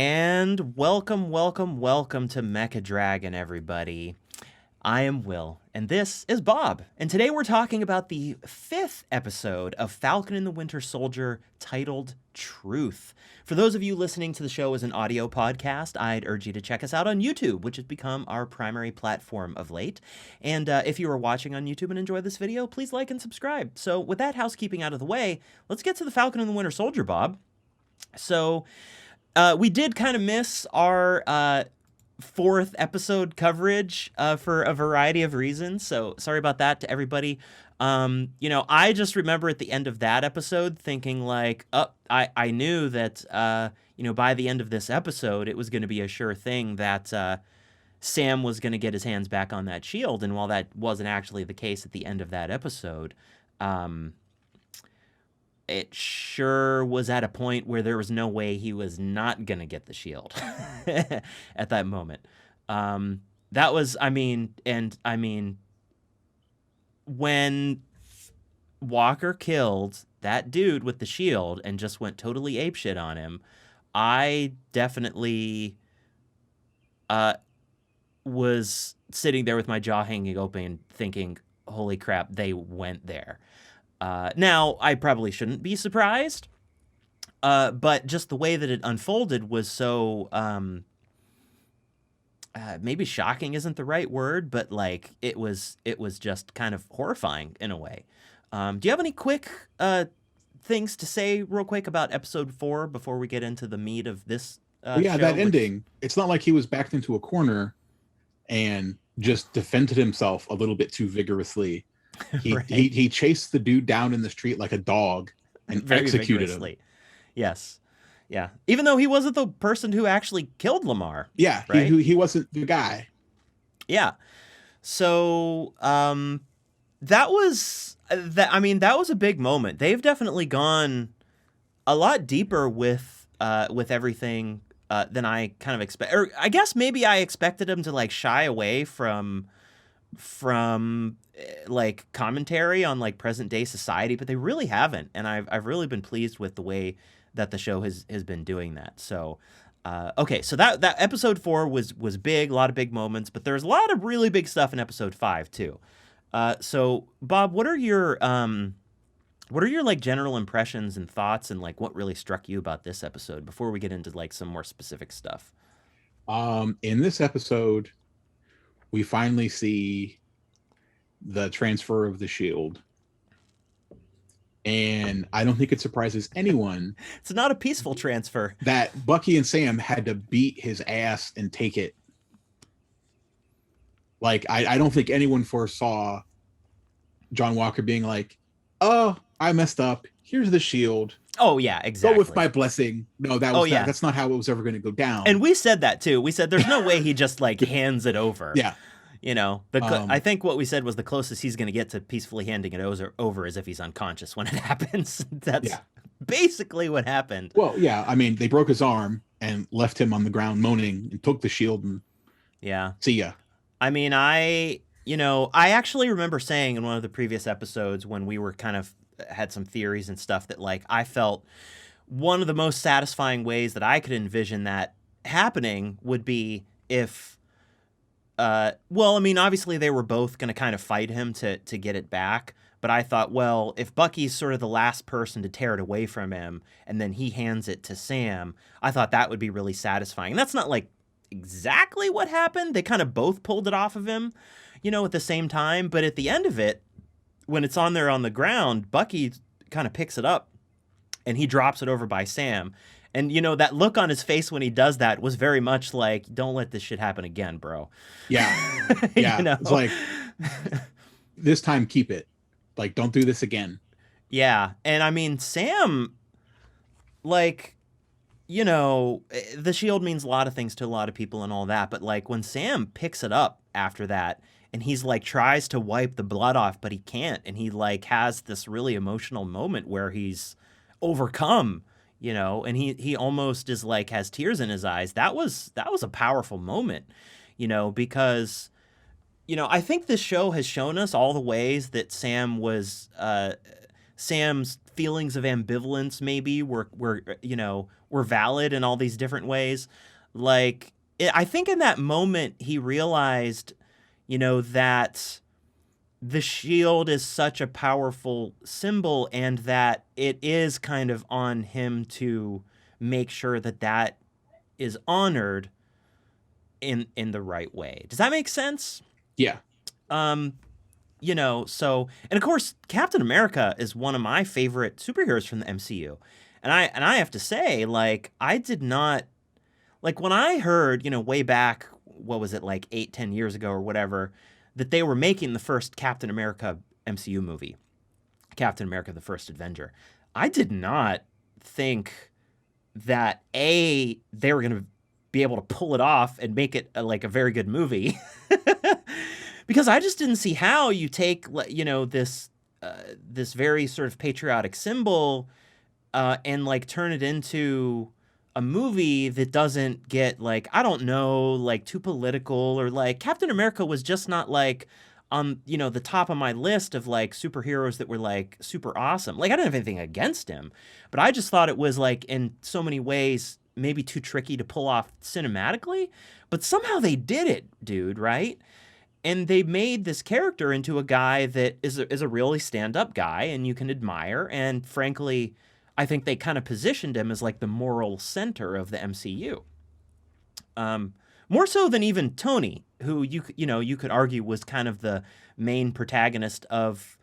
And welcome to Mecha Dragon, everybody. I am Will, and this is Bob. And today we're talking about the 5th episode of Falcon and the Winter Soldier, titled Truth. For those of you listening to the show as an audio podcast, I'd urge you to check us out on YouTube, which has become our primary platform of late. And if you are watching on YouTube and enjoy this video, please like and subscribe. So with that housekeeping out of the way, let's get to the Falcon and the Winter Soldier, Bob. So we did kind of miss our 4th episode coverage for a variety of reasons. So sorry about that to everybody. I just remember at the end of that episode thinking like, I knew that, by the end of this episode, it was going to be a sure thing that Sam was going to get his hands back on that shield. And while that wasn't actually the case at the end of that episode, it sure was at a point where there was no way he was not going to get the shield at that moment. That was, when Walker killed that dude with the shield and just went totally apeshit on him, I definitely was sitting there with my jaw hanging open thinking, holy crap, they went there. Now, I probably shouldn't be surprised, but just the way that it unfolded was so, maybe shocking isn't the right word, but like it was just kind of horrifying in a way. Do you have any quick things to say real quick about episode 4 before we get into the meat of this show? That ending, it's not like he was backed into a corner and just defended himself a little bit too vigorously. He chased the dude down in the street like a dog and executed him. Yes. Yeah. Even though he wasn't the person who actually killed Lamar. Yeah. Right? He wasn't the guy. Yeah. So that was a big moment. They've definitely gone a lot deeper with everything than I kind of expect. Or I guess maybe I expected him to like shy away from like commentary on like present day society, but they really haven't, and I've really been pleased with the way that the show has been doing that. So okay, so that episode 4 was big, a lot of big moments, but there's a lot of really big stuff in episode 5 too. So Bob, what are your like general impressions and thoughts, and like what really struck you about this episode before we get into like some more specific stuff? In this episode, we finally see the transfer of the shield. And I don't think it surprises anyone. It's not a peaceful transfer. That Bucky and Sam had to beat his ass and take it. Like, I don't think anyone foresaw John Walker being like, oh, I messed up. Here's the shield. Oh, yeah, exactly. Go with my blessing. No, that's not how it was ever going to go down. And we said that, too. We said there's no way he just, like, hands it over. Yeah. I think what we said was the closest he's going to get to peacefully handing it over is if he's unconscious when it happens. That's basically what happened. Well, yeah. I mean, they broke his arm and left him on the ground moaning and took the shield and see ya. I mean, I actually remember saying in one of the previous episodes when we were kind of had some theories and stuff that like I felt one of the most satisfying ways that I could envision that happening would be if obviously they were both going to kind of fight him to get it back. But I thought, well, if Bucky's sort of the last person to tear it away from him and then he hands it to Sam, I thought that would be really satisfying. And that's not like exactly what happened. They kind of both pulled it off of him, at the same time. But at the end of it, when it's on there on the ground, Bucky kind of picks it up and he drops it over by Sam. And, that look on his face when he does that was very much like, don't let this shit happen again, bro. Yeah. Yeah. It's like, this time, keep it. Like, don't do this again. Yeah. And I mean, Sam, like, the shield means a lot of things to a lot of people and all that. But like when Sam picks it up after that and he's like tries to wipe the blood off, but he can't. And he like has this really emotional moment where he's overcome. And he almost is like has tears in his eyes. That was a powerful moment, because, I think this show has shown us all the ways that Sam's feelings of ambivalence maybe were were valid in all these different ways. Like, I think in that moment he realized, that the shield is such a powerful symbol and that it is kind of on him to make sure that that is honored in the right way. Does that make sense? Yeah. Um, so and of course Captain America is one of my favorite superheroes from the MCU. And I have to say, like, I did not like when I heard, way back, what was it, like 8-10 years ago or whatever, that they were making the first Captain America MCU movie, Captain America the First Avenger. I did not think that they were going to be able to pull it off and make it like a very good movie. Because I just didn't see how you take, this very sort of patriotic symbol and like turn it into a movie that doesn't get, like, I don't know, like too political, or like Captain America was just not like on, the top of my list of like superheroes that were like super awesome. Like, I don't have anything against him, but I just thought it was like in so many ways maybe too tricky to pull off cinematically, but somehow they did it, dude, right? And they made this character into a guy that is a really stand-up guy and you can admire. And frankly, I think they kind of positioned him as like the moral center of the MCU. More so than even Tony, who you could argue was kind of the main protagonist of,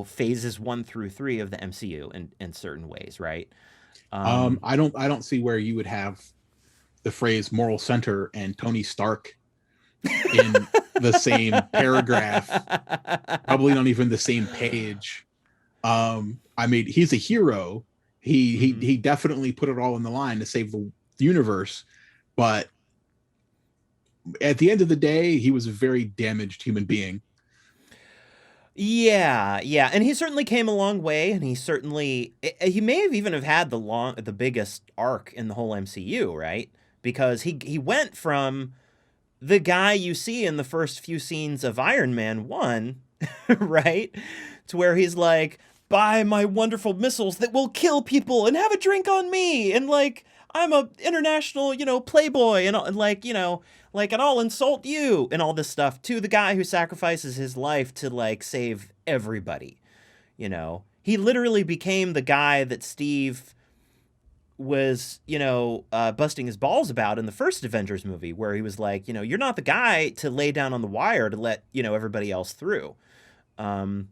phases 1 through 3 of the MCU in certain ways, right? I don't see where you would have the phrase moral center and Tony Stark in the same paragraph, probably not even the same page. I mean, he's a hero. He definitely put it all on the line to save the universe, but at the end of the day, he was a very damaged human being. Yeah, and he certainly came a long way, and he may have even have had the biggest arc in the whole MCU, right? Because he went from the guy you see in the first few scenes of Iron Man 1, right? To where he's like, buy my wonderful missiles that will kill people and have a drink on me. And like, I'm a international, playboy and like, like, and I'll insult you and all this stuff, to the guy who sacrifices his life to like save everybody. He literally became the guy that Steve was, busting his balls about in the first Avengers movie, where he was like, you're not the guy to lay down on the wire to let, everybody else through. But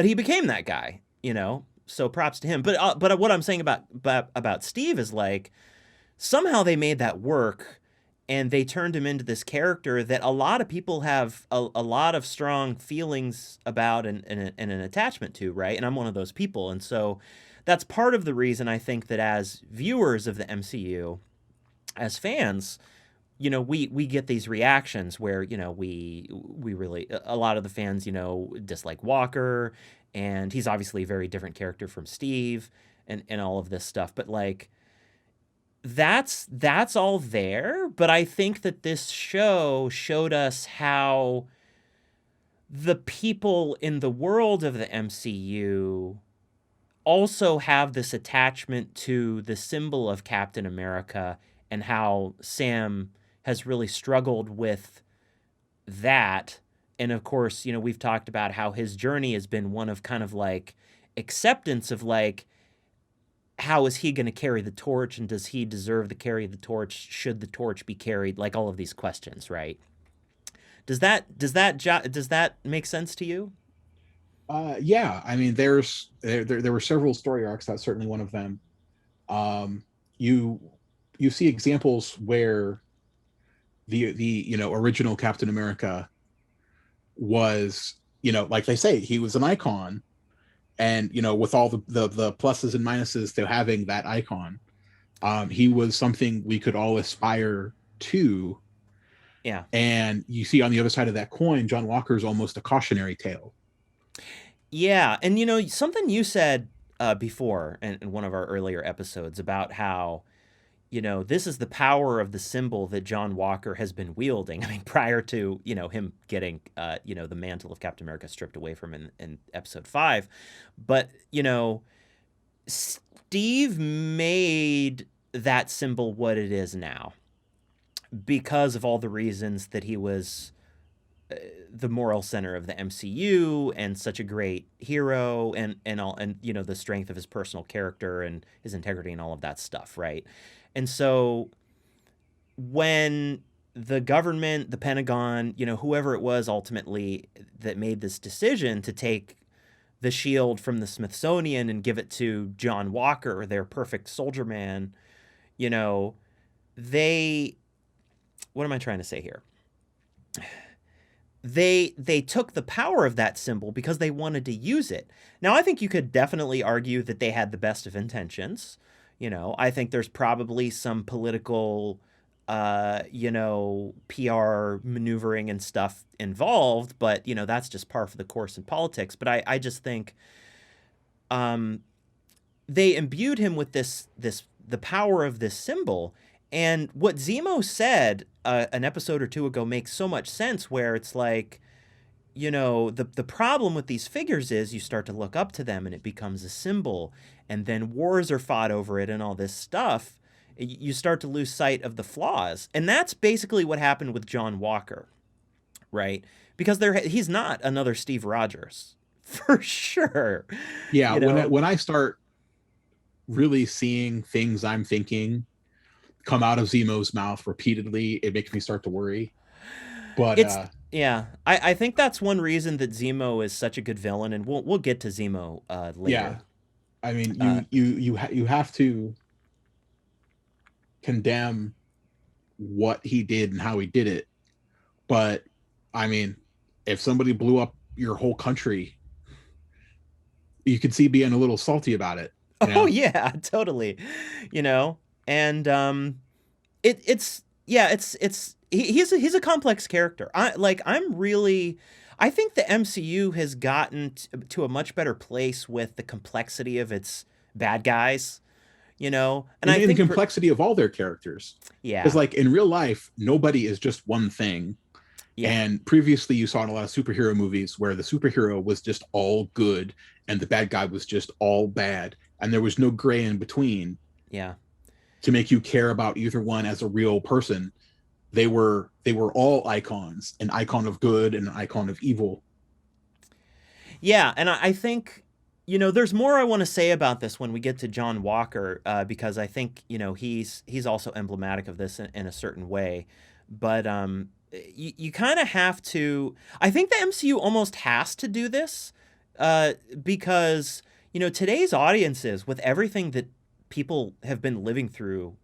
he became that guy, so props to him. But what I'm saying about Steve is like, somehow they made that work and they turned him into this character that a lot of people have a lot of strong feelings about and an attachment to, right? And I'm one of those people. And so that's part of the reason I think that as viewers of the MCU, as fans, we get these reactions where, we really, a lot of the fans, dislike Walker, and he's obviously a very different character from Steve and all of this stuff. But like, that's all there. But I think that this show showed us how the people in the world of the MCU also have this attachment to the symbol of Captain America, and how Sam has really struggled with that. And of course, we've talked about how his journey has been one of kind of like acceptance of like, how is he going to carry the torch, and does he deserve to carry the torch? Should the torch be carried? Like, all of these questions, right? Does that make sense to you? Yeah, I mean, there were several story arcs. That's certainly one of them. You see examples where the original Captain America was, like they say, he was an icon, and with all the pluses and minuses to having that icon, he was something we could all aspire to. Yeah. And you see on the other side of that coin, John Walker's almost a cautionary tale. Yeah, and something you said before in one of our earlier episodes about how, this is the power of the symbol that John Walker has been wielding. I mean, prior to, him getting, the mantle of Captain America stripped away from him in episode 5. But, Steve made that symbol what it is now because of all the reasons that he was the moral center of the MCU and such a great hero and all, and you know, the strength of his personal character and his integrity and all of that stuff, right? And so when the government, the Pentagon, you know, whoever it was ultimately that made this decision to take the shield from the Smithsonian and give it to John Walker, their perfect soldier man, you know, they, what am I trying to say here? They took the power of that symbol because they wanted to use it. Now, I think you could definitely argue that they had the best of intentions. You know, I think there's probably some political, you know, PR maneuvering and stuff involved, but you know, that's just par for the course in politics. But I just think, they imbued him with the power of this symbol. And what Zemo said an episode or two ago makes so much sense, where it's like, you know, the problem with these figures is you start to look up to them and it becomes a symbol, and then wars are fought over it and all this stuff. You start to lose sight of the flaws. And that's basically what happened with John Walker, right? Because he's not another Steve Rogers, for sure. Yeah, You know? when I start really seeing things I'm thinking come out of Zemo's mouth repeatedly, it makes me start to worry. But It's yeah. I think that's one reason that Zemo is such a good villain, and we'll get to Zemo yeah, later. I mean, Uh, you have to condemn what he did and how he did it. But I mean, if somebody blew up your whole country, you could see being a little salty about it. You oh know? yeah, totally. You know, and it's yeah, he's a complex character. I think the MCU has gotten to a much better place with the complexity of its bad guys. You know, and I And the think complexity of all their characters. Because yeah, like in real life, nobody is just one thing. yeah, And previously, you saw in a lot of superhero movies where the superhero was just all good and the bad guy was just all bad, and there was no gray in between yeah. to make you care about either one as a real person. They were all icons, an icon of good and an icon of evil. Yeah, and I think, you know, there's more I want to say about this when we get to John Walker, because I think, you know, he's also emblematic of this in a certain way. But you kind of have to. I think the MCU almost has to do this, because you know, today's audiences, with everything that people have been living through,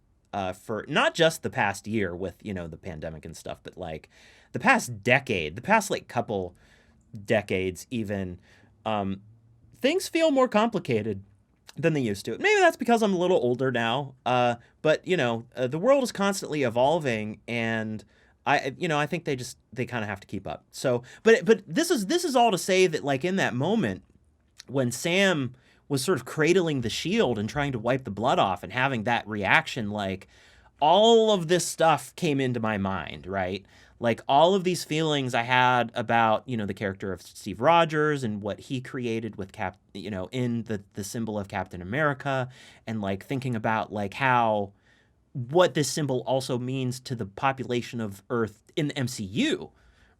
for not just the past year with, you know, the pandemic and stuff, but like the past decade, the past like couple decades even, um, things feel more complicated than they used to. Maybe that's because I'm a little older now, but you know, the world is constantly evolving, and you know, I think they kind of have to keep up. So, but this is all to say that like in that moment when Sam was sort of cradling the shield and trying to wipe the blood off and having that reaction, like all of this stuff came into my mind, right? Like all of these feelings I had about, you know, the character of Steve Rogers and what he created with you know, in the symbol of Captain America, and like thinking about like how what this symbol also means to the population of Earth in the MCU,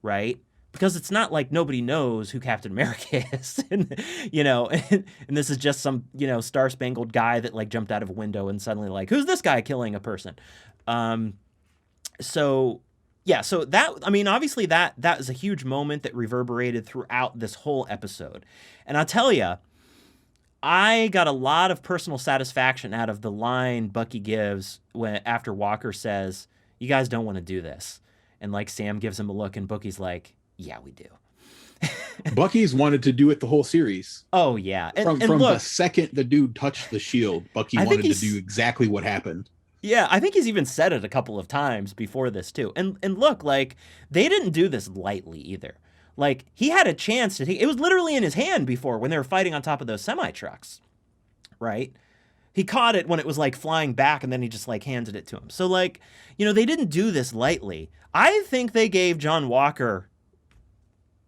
right? Because it's not like nobody knows who Captain America is, and you know, and this is just some, you know, star spangled guy that like jumped out of a window and suddenly like, who's this guy killing a person? Um, so yeah, so that, I mean, obviously that is a huge moment that reverberated throughout this whole episode, and I'll tell you, I got a lot of personal satisfaction out of the line Bucky gives when after Walker says, "You guys don't want to do this," and like Sam gives him a look, and Bucky's like, "Yeah, we do." Bucky's wanted to do it the whole series. Oh yeah, and From the look, second the dude touched the shield, Bucky I think wanted to do he's exactly what happened. yeah, I think he's even said it a couple of times before this too. And look, like they didn't do this lightly either. Like he had a chance to take it, was literally in his hand before when they were fighting on top of those semi trucks, right? He caught it when it was like flying back, and then he just like handed it to him. So like, you know, they didn't do this lightly. I think they gave John Walker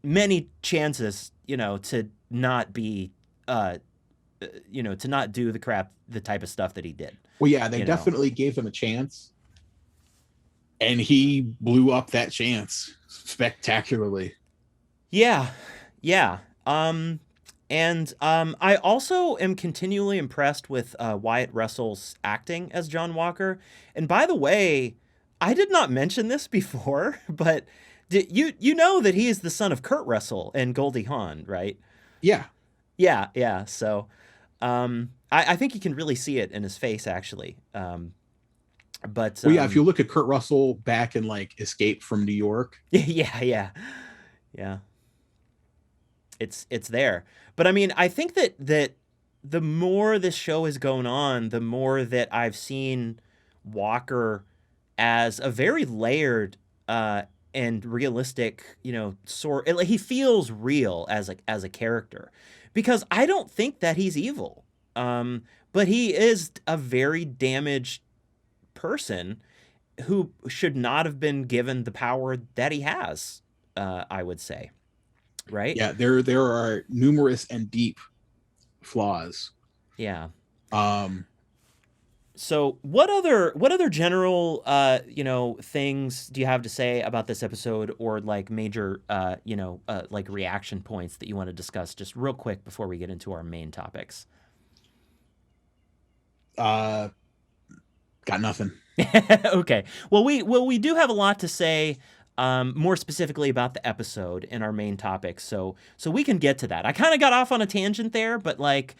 many chances, you know, to not be to not do the type of stuff that he did. Well, yeah, they you know? definitely gave him a chance, and he blew up that chance spectacularly. Yeah, yeah. And I also am continually impressed with Wyatt Russell's acting as John Walker. And by the way, I did not mention this before, but you know that he is the son of Kurt Russell and Goldie Hawn, right? Yeah. Yeah, yeah. So I think you can really see it in his face, actually. But Well, yeah, if you look at Kurt Russell back in like Escape from New York. Yeah, yeah, yeah. It's there. But I mean, I think that the more this show has gone on, the more that I've seen Walker as a very layered and realistic, sort. Like, he feels real as a character, because I don't think that he's evil. But he is a very damaged person who should not have been given the power that he has. I would say. Right? Yeah, there are numerous and deep flaws. Yeah. Um, So what other general things do you have to say about this episode, or like major like reaction points that you want to discuss just real quick before we get into our main topics? got nothing. Okay. Well, we do have a lot to say, more specifically about the episode in our main topics. So we can get to that. I kind of got off on a tangent there, but like,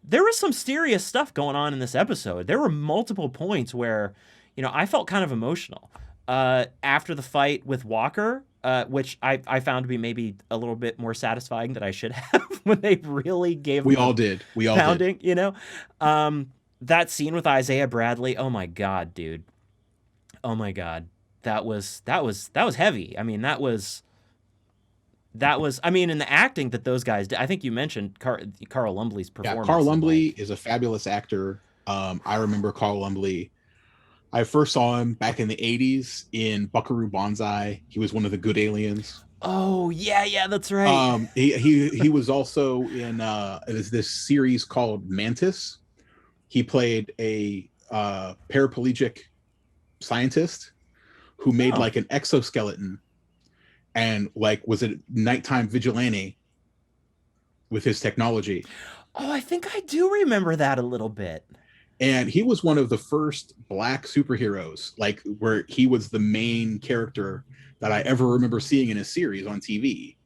there was some serious stuff going on in this episode. There were multiple points where, I felt kind of emotional after the fight with Walker, which I found to be maybe a little bit more satisfying than I should have when they really gave We him all a did. We all pounding, did. That scene with Isaiah Bradley. Oh my God, dude. Oh my God. That was heavy. I mean, I mean, in the acting that those guys did. I think you mentioned Carl Lumbly's Yeah, performance. Carl and, Lumbly like, is a fabulous actor. I remember Carl Lumbly. I first saw him back in the 80s in Buckaroo Banzai. He was one of the good aliens. oh yeah, that's right. He was also in this series called Mantis. He played a paraplegic scientist who made Oh. like an exoskeleton and like was a nighttime vigilante with his technology. Oh, I think I do remember that a little bit. And he was one of the first black superheroes, like where he was the main character that I ever remember seeing in a series on TV.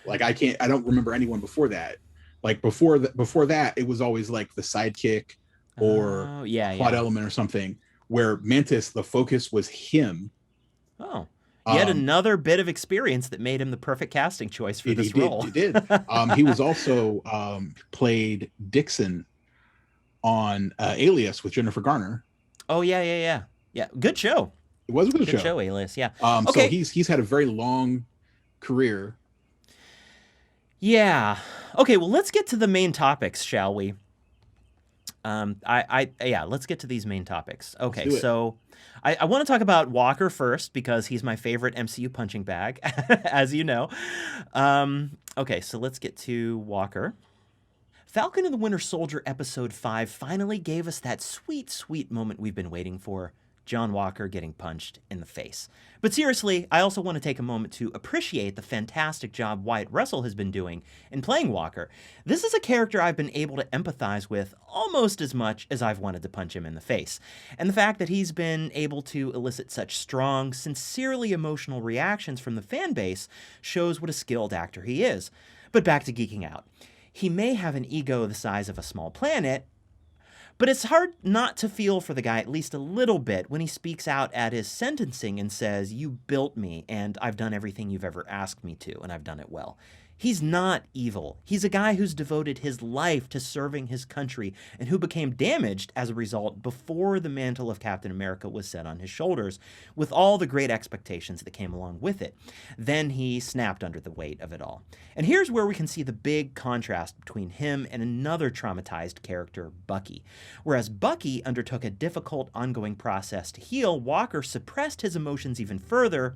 Like I don't remember anyone before that. Like before that, it was always like the sidekick or Oh, yeah, plot yeah. element or something. Where Mantis, the focus was him. Oh, yet another bit of experience that made him the perfect casting choice for this role. He did. He was also played Dixon on Alias with Jennifer Garner. Oh yeah. Good show. It was a good Good show. Alias. Yeah. So he's had a very long career. Yeah. Okay. Well, let's get to the main topics, shall we? Let's get to these main topics. Okay. So I want to talk about Walker first because he's my favorite MCU punching bag, as you know. Okay. So let's get to Walker. Falcon and the Winter Soldier Episode 5 finally gave us that sweet, sweet moment we've been waiting for. John Walker getting punched in the face. But seriously, I also want to take a moment to appreciate the fantastic job Wyatt Russell has been doing in playing Walker. This is a character I've been able to empathize with almost as much as I've wanted to punch him in the face. And the fact that he's been able to elicit such strong, sincerely emotional reactions from the fan base shows what a skilled actor he is. But back to geeking out. He may have an ego the size of a small planet, but it's hard not to feel for the guy at least a little bit when he speaks out at his sentencing and says, "You built me, and I've done everything you've ever asked me to, and I've done it well." He's not evil. He's a guy who's devoted his life to serving his country and who became damaged as a result before the mantle of Captain America was set on his shoulders, with all the great expectations that came along with it. Then he snapped under the weight of it all. And here's where we can see the big contrast between him and another traumatized character, Bucky. Whereas Bucky undertook a difficult ongoing process to heal, Walker suppressed his emotions even further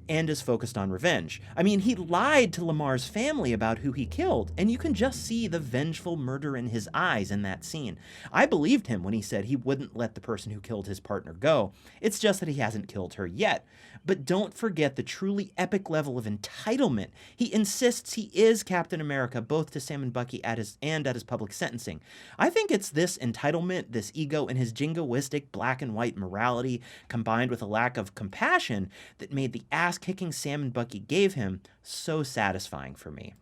and is focused on revenge. I mean, he lied to Lamar's family about who he killed, and you can just see the vengeful murder in his eyes in that scene. I believed him when he said he wouldn't let the person who killed his partner go. It's just that he hasn't killed her yet. But don't forget the truly epic level of entitlement. He insists he is Captain America, both to Sam and Bucky at his public sentencing. I think it's this entitlement, this ego, and his jingoistic black and white morality, combined with a lack of compassion, that made the ass-kicking Sam and Bucky gave him so satisfying for me.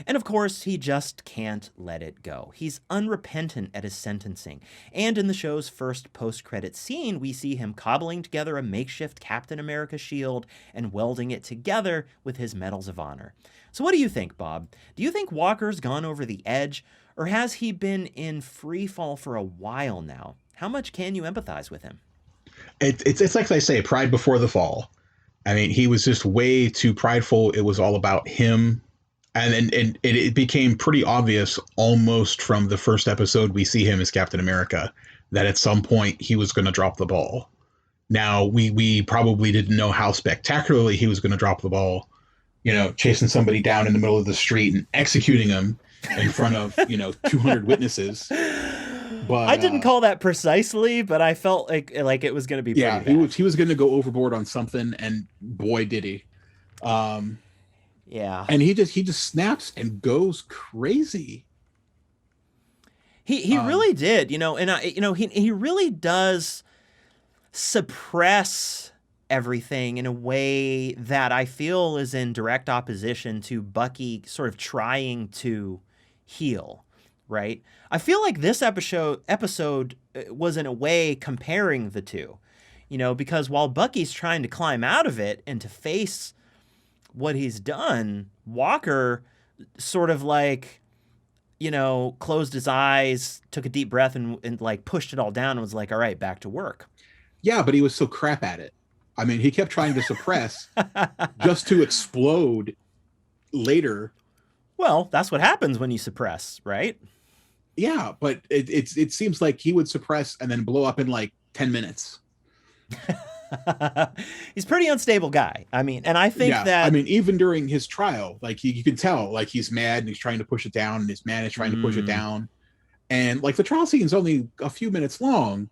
And of course, he just can't let it go. He's unrepentant at his sentencing. And in the show's first post-credit scene, we see him cobbling together a makeshift Captain America shield and welding it together with his Medals of Honor. So what do you think, Bob? Do you think Walker's gone over the edge, or has he been in free fall for a while now? How much can you empathize with him? It's like they say, pride before the fall. I mean, he was just way too prideful. It was all about him. And it became pretty obvious almost from the first episode we see him as Captain America that at some point he was going to drop the ball. Now, we probably didn't know how spectacularly he was going to drop the ball, chasing somebody down in the middle of the street and executing him in front of, 200 witnesses. But I didn't call that precisely, but I felt like it was going to be pretty bad. He was going to go overboard on something, and boy, did he. Yeah. And he just snaps and goes crazy. He really did, and he really does suppress everything in a way that I feel is in direct opposition to Bucky sort of trying to heal, right? I feel like this episode was in a way comparing the two, because while Bucky's trying to climb out of it and to face what he's done, Walker sort of closed his eyes, took a deep breath and pushed it all down and was like, all right, back to work. Yeah, but he was so crap at it. I mean, he kept trying to suppress just to explode later. Well, that's what happens when you suppress, right? Yeah, but it seems like he would suppress and then blow up in 10 minutes. He's a pretty unstable guy. I mean, and I think that... I mean, even during his trial, you can tell, he's mad and he's trying to push it down, and his man is trying to push it down. And, the trial scene is only a few minutes long,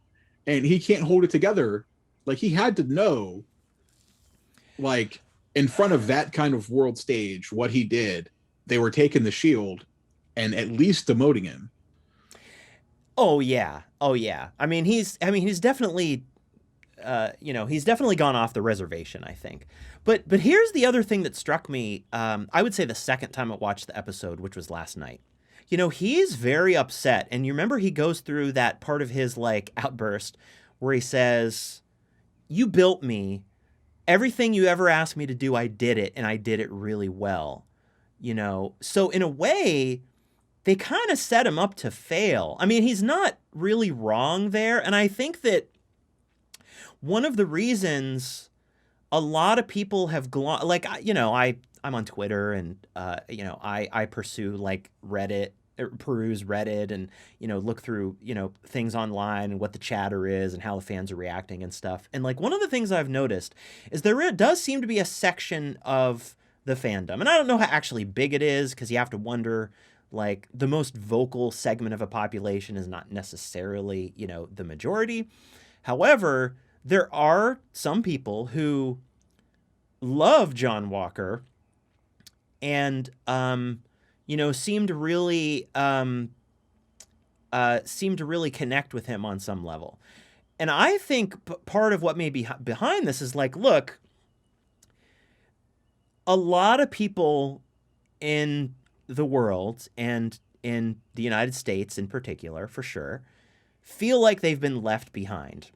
and he can't hold it together. He had to know, in front of that kind of world stage, what he did, they were taking the shield and at least demoting him. Oh, yeah. I mean, he's definitely... he's definitely gone off the reservation, I think. But here's the other thing that struck me. I would say the second time I watched the episode, which was last night. He's very upset. And you remember he goes through that part of his outburst where he says, you built me. Everything you ever asked me to do, I did it. And I did it really well. So in a way, they kind of set him up to fail. I mean, he's not really wrong there. And I think that one of the reasons a lot of people have I'm on Twitter and, I pursue Reddit, peruse Reddit and, look through, things online and what the chatter is and how the fans are reacting and stuff. And one of the things I've noticed is there does seem to be a section of the fandom, and I don't know how actually big it is, because you have to wonder, the most vocal segment of a population is not necessarily, the majority. However, there are some people who love John Walker and, seem to really connect with him on some level. And I think part of what may be behind this is look, a lot of people in the world and in the United States in particular, for sure, feel like they've been left behind.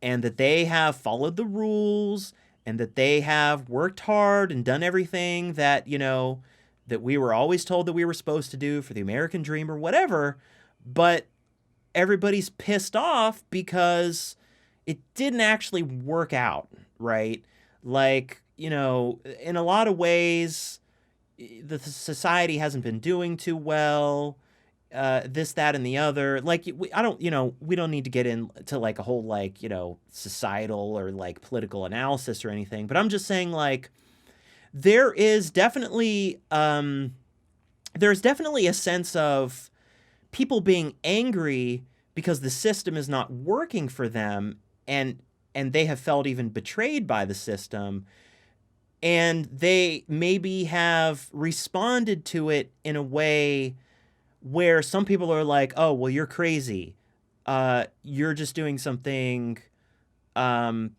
And that they have followed the rules, and that they have worked hard and done everything that, that we were always told that we were supposed to do for the American dream or whatever. But everybody's pissed off because it didn't actually work out, right? In a lot of ways, the society hasn't been doing too well. this, that, and the other. Like, I don't, we don't need to get into like a whole like, societal or like political analysis or anything. But I'm just saying, like, there is definitely, there's definitely a sense of people being angry because the system is not working for them, and they have felt even betrayed by the system, and they maybe have responded to it in a way where some people are like, "Oh, well, you're crazy. You're just doing something. Um,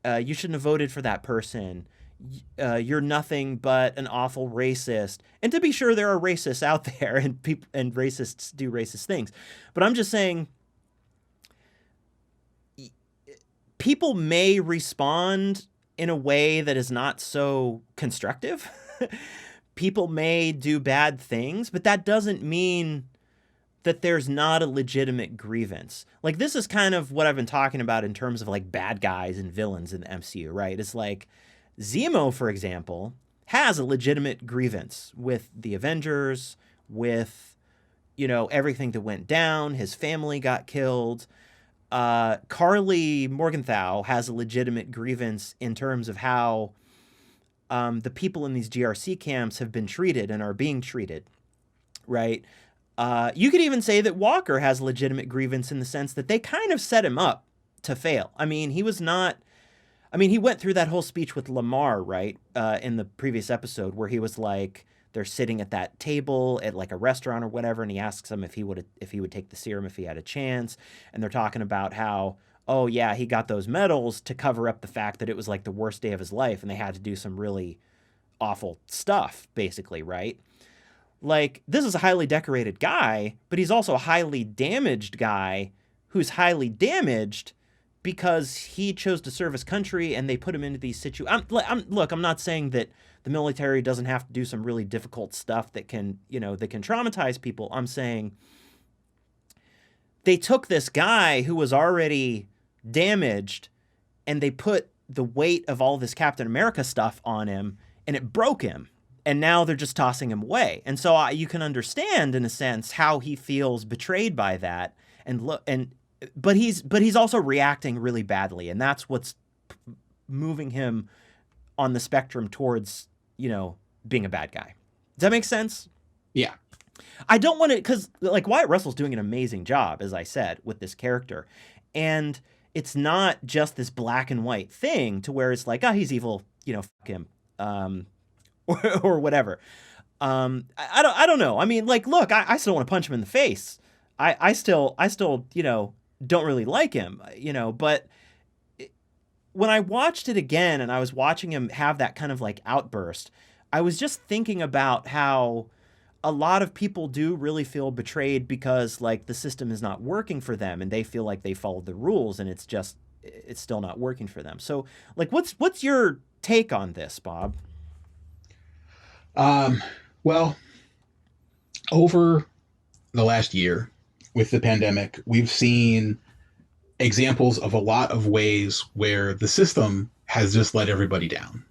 you shouldn't have voted for that person. You're nothing but an awful racist." And to be sure, there are racists out there, and people and racists do racist things. But I'm just saying, people may respond in a way that is not so constructive. People may do bad things, but that doesn't mean that there's not a legitimate grievance. Like, this is kind of what I've been talking about in terms of like bad guys and villains in the MCU, right? It's like Zemo, for example, has a legitimate grievance with the Avengers, with, everything that went down. His family got killed. Carly Morgenthau has a legitimate grievance in terms of how the people in these GRC camps have been treated and are being treated, right? You could even say that Walker has a legitimate grievance in the sense that they kind of set him up to fail. I mean, he went through that whole speech with Lamar, right? In the previous episode, where he was like, they're sitting at that table at like a restaurant or whatever, and he asks him if he would take the serum if he had a chance, and they're talking about how, oh yeah, he got those medals to cover up the fact that it was like the worst day of his life, and they had to do some really awful stuff, basically, right? Like, this is a highly decorated guy, but he's also a highly damaged guy who's highly damaged because he chose to serve his country, and they put him into these situations. Look, I'm not saying that the military doesn't have to do some really difficult stuff that can traumatize people. I'm saying they took this guy who was already damaged, and they put the weight of all this Captain America stuff on him, and it broke him. And now they're just tossing him away. And so you can understand, in a sense, how he feels betrayed by that. But he's also reacting really badly, and that's what's moving him on the spectrum towards, being a bad guy. Does that make sense? Yeah. I don't want to, because like Wyatt Russell's doing an amazing job, as I said, with this character, and it's not just this black and white thing to where it's like, oh, he's evil, fuck him, or whatever. I don't know. I mean, like, look, I still want to punch him in the face. I still, don't really like him, but when I watched it again and I was watching him have that kind of like outburst, I was just thinking about how a lot of people do really feel betrayed because like the system is not working for them, and they feel like they followed the rules, and it's still not working for them. So like, what's your take on this, Bob? Well, over the last year with the pandemic, we've seen examples of a lot of ways where the system has just let everybody down.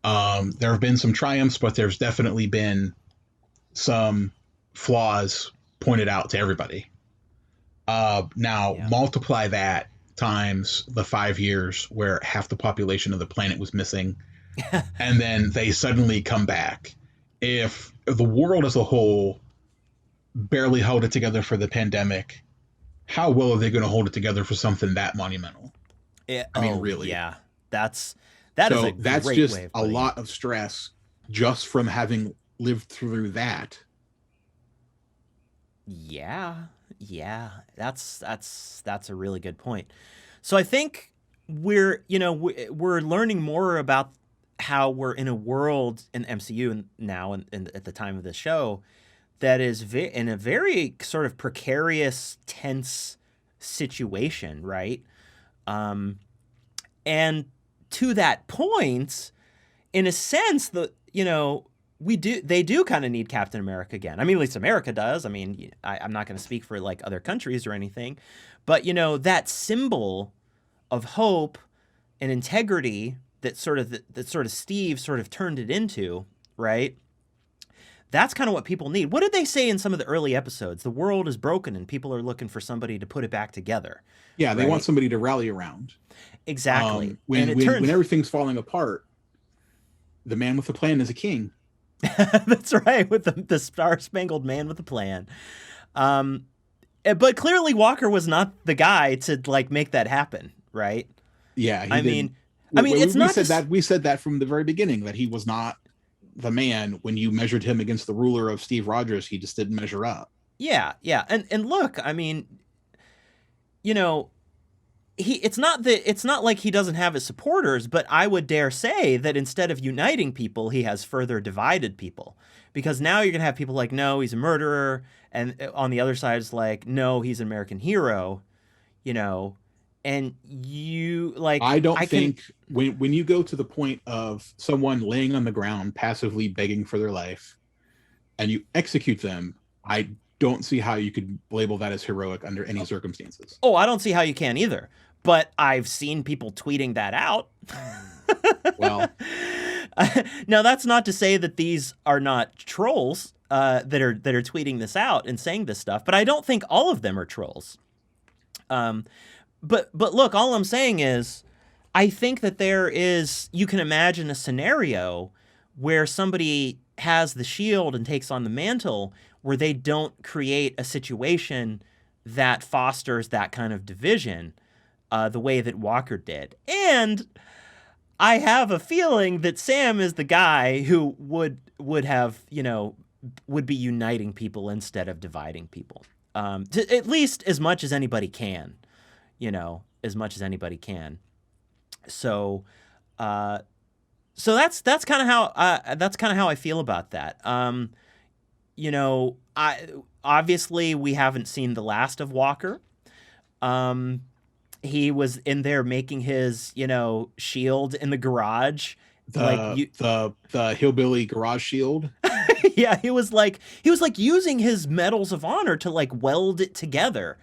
There have been some triumphs, but there's definitely been some flaws pointed out to everybody. Multiply that times the 5 years where half the population of the planet was missing, and then they suddenly come back. If the world as a whole barely held it together for the pandemic, how well are they going to hold it together for something that monumental? Really? Yeah, that's just a lot of stress just from having lived through that. Yeah, that's a really good point. So I think we're learning more about how we're in a world in MCU now, and at the time of the show, that is in a very sort of precarious, tense situation, right? And to that point, in a sense, they do kind of need Captain America again. I mean, at least America does. I mean, I'm not going to speak for like other countries or anything, but that symbol of hope and integrity that sort of Steve sort of turned it into, right? That's kind of what people need. What did they say in some of the early episodes? The world is broken and people are looking for somebody to put it back together. Yeah, they right? want somebody to rally around. Exactly. When everything's falling apart, the man with a plan is a king. That's right, with the Star-Spangled Man with a plan. But clearly Walker was not the guy to like make that happen, right? Yeah, I mean, it's not we said that from the very beginning, that he was not the man. When you measured him against the ruler of Steve Rogers, he just didn't measure up. Yeah. And look, I mean, you know, it's not like he doesn't have his supporters, but I would dare say that instead of uniting people, he has further divided people. Because now you're going to have people like, no, he's a murderer, and on the other side is like, no, he's an American hero, you know. And you like I don't think when you go to the point of someone laying on the ground passively begging for their life and you execute them, I don't see how you could label that as heroic under any circumstances. Oh, I don't see how you can either. But I've seen people tweeting that out. Well, now that's not to say that these are not trolls that are tweeting this out and saying this stuff, but I don't think all of them are trolls. But look, all I'm saying is, I think that you can imagine a scenario where somebody has the shield and takes on the mantle where they don't create a situation that fosters that kind of division the way that Walker did. And I have a feeling that Sam is the guy who would have, would be uniting people instead of dividing people. At least as much as anybody can. As much as anybody can. So that's kind of how I feel about that. Obviously we haven't seen the last of Walker. He was in there making his, shield in the garage. The hillbilly garage shield. Yeah, he was like using his medals of honor to like weld it together.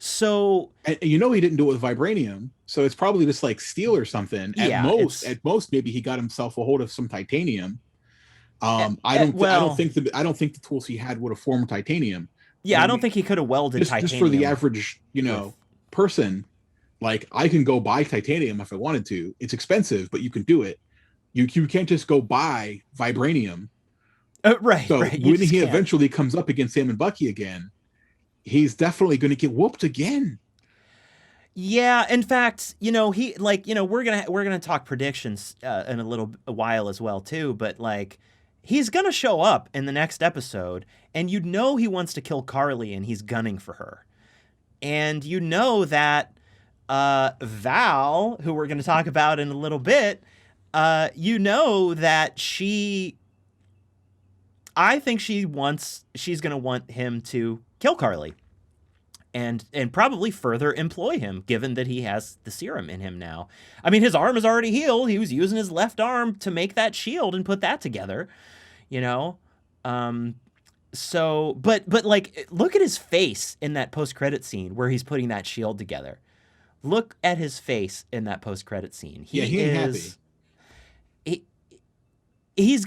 So he didn't do it with vibranium, so it's probably just like steel or something. At most, maybe he got himself a hold of some titanium. I don't think the tools he had would have formed titanium. Yeah, I don't think he could have welded titanium. Just for the average, person, like I can go buy titanium if I wanted to. It's expensive, but you can do it. You can't just go buy vibranium. Right. So right. when he eventually comes up against Sam and Bucky again, he's definitely going to get whooped again. Yeah, in fact, we're gonna talk predictions in a while as well too. But like, he's gonna show up in the next episode, and he wants to kill Carly, and he's gunning for her, and that Val, who we're gonna talk about in a little bit, that I think she's gonna want him to kill Carly and probably further employ him, given that he has the serum in him now. I mean, his arm is already healed. He was using his left arm to make that shield and put that together, so, but like, look at his face in that post-credit scene where he's putting that shield together. Look at his face in that post-credit scene. He ain't happy.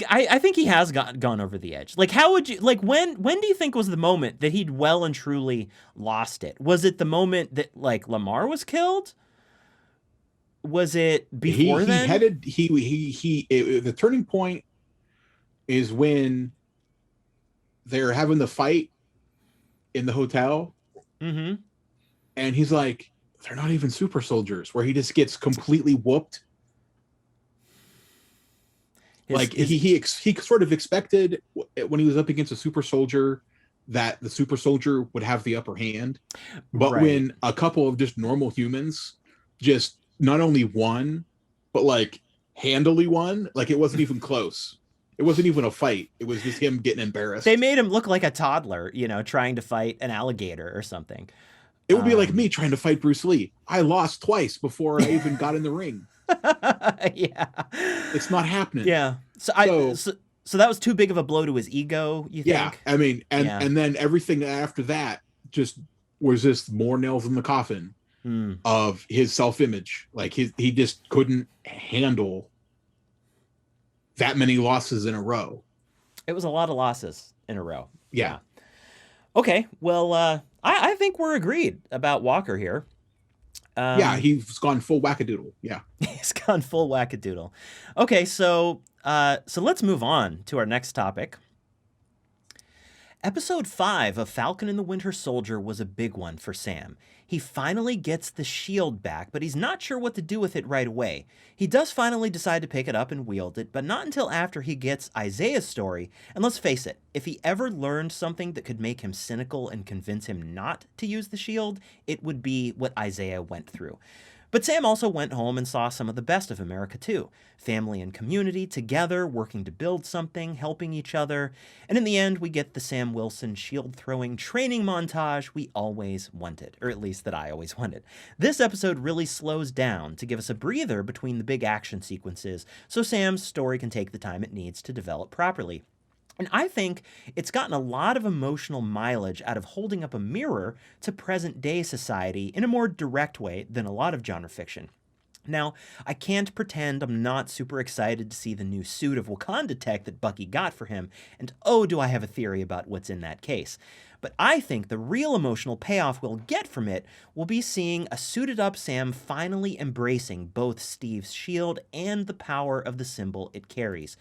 I think he has gone over the edge. Like, how would you, like, when do you think was the moment that he'd well and truly lost it? Was it the moment that, like, Lamar was killed? Was it before then? The turning point is when they're having the fight in the hotel. Mm-hmm. And he's like, they're not even super soldiers, where he just gets completely whooped. He sort of expected when he was up against a super soldier that the super soldier would have the upper hand. But right. When a couple of just normal humans just not only won, but like handily won, like it wasn't even close. It wasn't even a fight. It was just him getting embarrassed. They made him look like a toddler, trying to fight an alligator or something. It would be like me trying to fight Bruce Lee. I lost twice before I even got in the ring. Yeah, it's not happening. Yeah, so that was too big of a blow to his ego, you think? Yeah, I mean, and then everything after that just was just more nails in the coffin of his self-image. Like he just couldn't handle that many losses in a row. It was a lot of losses in a row. Yeah. Okay, well, I think we're agreed about Walker here. Yeah, he's gone full wackadoodle. Yeah. He's gone full wackadoodle. Okay, so let's move on to our next topic. Episode 5 of Falcon and the Winter Soldier was a big one for Sam. He finally gets the shield back, but he's not sure what to do with it right away. He does finally decide to pick it up and wield it, but not until after he gets Isaiah's story. And let's face it, if he ever learned something that could make him cynical and convince him not to use the shield, it would be what Isaiah went through. But Sam also went home and saw some of the best of America too. Family and community together, working to build something, helping each other. And in the end, we get the Sam Wilson shield-throwing training montage we always wanted, or at least that I always wanted. This episode really slows down to give us a breather between the big action sequences, so Sam's story can take the time it needs to develop properly. And I think it's gotten a lot of emotional mileage out of holding up a mirror to present-day society in a more direct way than a lot of genre fiction. Now, I can't pretend I'm not super excited to see the new suit of Wakanda tech that Bucky got for him, and oh, do I have a theory about what's in that case. But I think the real emotional payoff we'll get from it will be seeing a suited-up Sam finally embracing both Steve's shield and the power of the symbol it carries.